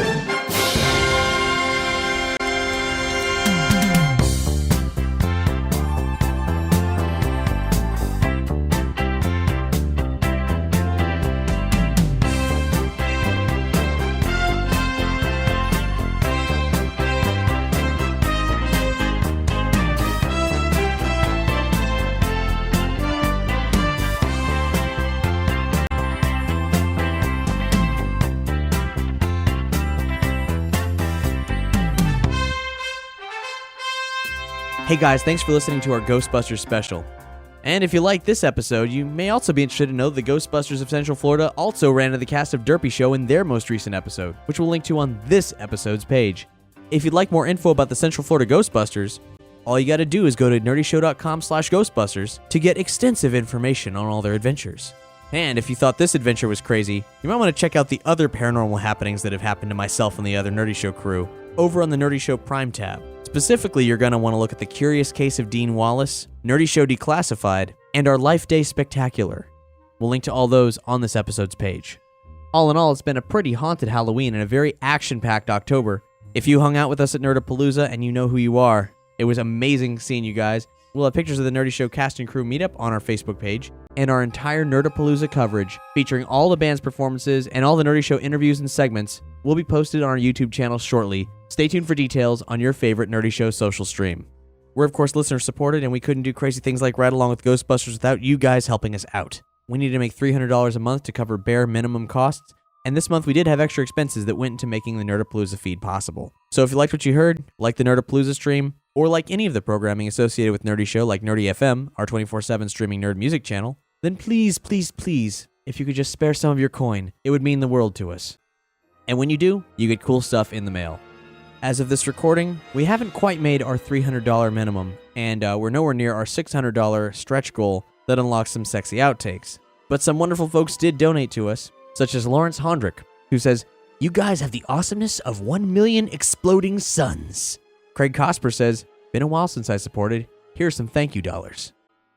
Hey guys, thanks for listening to our Ghostbusters special. And if you like this episode, you may also be interested to know the Ghostbusters of Central Florida also ran into the cast of Derpy Show in their most recent episode, which we'll link to on this episode's page. If you'd like more info about the Central Florida Ghostbusters, all you gotta do is go to nerdyshow.com/Ghostbusters to get extensive information on all their adventures. And if you thought this adventure was crazy, you might want to check out the other paranormal happenings that have happened to myself and the other Nerdy Show crew over on the Nerdy Show Prime tab. Specifically, you're going to want to look at the Curious Case of Dean Wallace, Nerdy Show Declassified, and our Life Day Spectacular. We'll link to all those on this episode's page. All in all, it's been a pretty haunted Halloween and a very action-packed October. If you hung out with us at Nerdapalooza and you know who you are, it was amazing seeing you guys. We'll have pictures of the Nerdy Show cast and crew meetup on our Facebook page, and our entire Nerdapalooza coverage, featuring all the band's performances and all the Nerdy Show interviews and segments, will be posted on our YouTube channel shortly. Stay tuned for details on your favorite Nerdy Show social stream. We're of course listener supported, and we couldn't do crazy things like Ride Along with Ghostbusters without you guys helping us out. We need to make $300 a month to cover bare minimum costs, and this month we did have extra expenses that went into making the Nerdapalooza feed possible. So if you liked what you heard, like the Nerdapalooza stream, or like any of the programming associated with Nerdy Show like Nerdy FM, our 24/7 streaming nerd music channel, then please, if you could just spare some of your coin, it would mean the world to us. And when you do, you get cool stuff in the mail. As of this recording, we haven't quite made our $300 minimum, and we're nowhere near our $600 stretch goal that unlocks some sexy outtakes. But some wonderful folks did donate to us, such as Lawrence Hondrick, who says, "You guys have the awesomeness of 1 million exploding suns." Craig Cosper says, "Been a while since I supported. Here's some thank you dollars."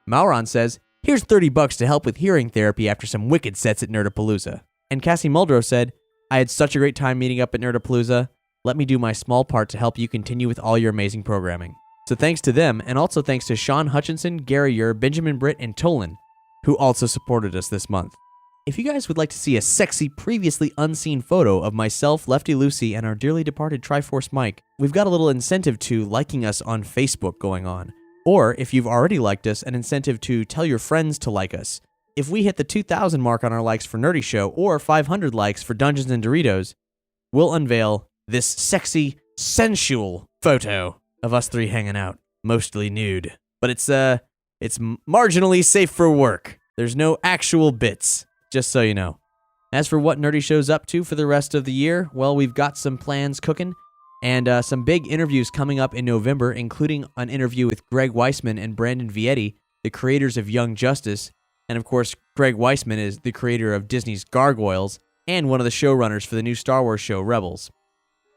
Mauron says, "Here's $30 to help with hearing therapy after some wicked sets at Nerdapalooza." And Cassie Muldrow said, "I had such a great time meeting up at Nerdapalooza. Let me do my small part to help you continue with all your amazing programming." So thanks to them, and also thanks to Sean Hutchinson, Gary Yer, Benjamin Britt, and Tolan, who also supported us this month. If you guys would like to see a sexy, previously unseen photo of myself, Lefty Lucy, and our dearly departed Triforce Mike, we've got a little incentive to liking us on Facebook going on. Or, if you've already liked us, an incentive to tell your friends to like us. If we hit the 2,000 mark on our likes for Nerdy Show, or 500 likes for Dungeons and Doritos, we'll unveil this sexy, sensual photo of us three hanging out, mostly nude. But it's marginally safe for work. There's no actual bits. Just so you know. As for what Nerdy Show's up to for the rest of the year, well, we've got some plans cooking and some big interviews coming up in November, including an interview with Greg Weisman and Brandon Vietti, the creators of Young Justice. And of course, Greg Weisman is the creator of Disney's Gargoyles and one of the showrunners for the new Star Wars show, Rebels.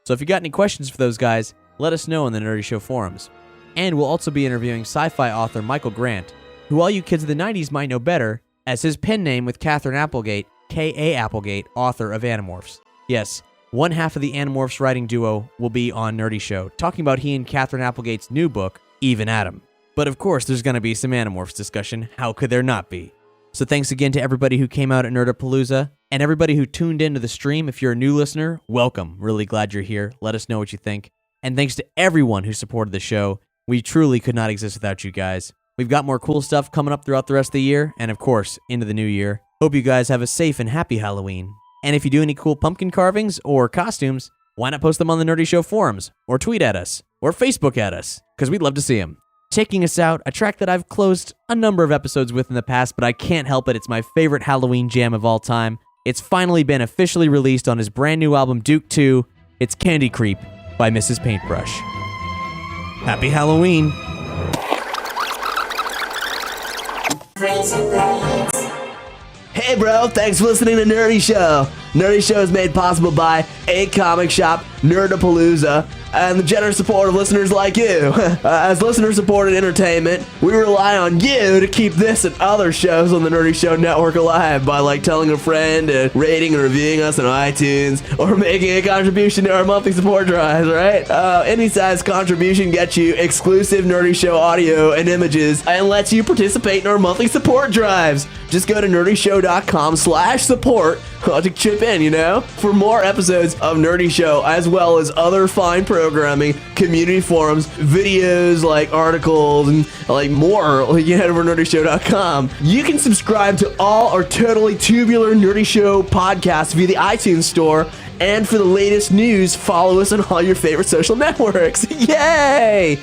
So if you got any questions for those guys, let us know in the Nerdy Show forums. And we'll also be interviewing sci-fi author Michael Grant, who all you kids of the 90s might know better as his pen name with Catherine Applegate, K.A. Applegate, author of Animorphs. Yes, one half of the Animorphs writing duo will be on Nerdy Show, talking about he and Catherine Applegate's new book, Even Adam. But of course, there's going to be some Animorphs discussion. How could there not be? So thanks again to everybody who came out at Nerdapalooza, and everybody who tuned into the stream. If you're a new listener, welcome. Really glad you're here. Let us know what you think. And thanks to everyone who supported the show. We truly could not exist without you guys. We've got more cool stuff coming up throughout the rest of the year, and of course, into the new year. Hope you guys have a safe and happy Halloween. And if you do any cool pumpkin carvings or costumes, why not post them on the Nerdy Show forums, or tweet at us, or Facebook at us, because we'd love to see them. Taking us out, a track that I've closed a number of episodes with in the past, but I can't help it. It's my favorite Halloween jam of all time. It's finally been officially released on his brand new album, Duke 2. It's Candy Creep by Mrs. Paintbrush. Happy Halloween! Hey bro, thanks for listening to Nerdy Show. Nerdy Show is made possible by A Comic Shop, Nerdapalooza, and the generous support of listeners like you. As listener-supported entertainment, we rely on you to keep this and other shows on the Nerdy Show Network alive by telling a friend and rating and reviewing us on iTunes or making a contribution to our monthly support drives, right? Any size contribution gets you exclusive Nerdy Show audio and images and lets you participate in our monthly support drives. Just go to nerdyshow.com/support to chip in, for more episodes of Nerdy Show, as well as other fine programming, community forums, videos, articles, and more, you head over to nerdyshow.com. You can subscribe to all our totally tubular Nerdy Show podcasts via the iTunes store, and for the latest news, follow us on all your favorite social networks. Yay!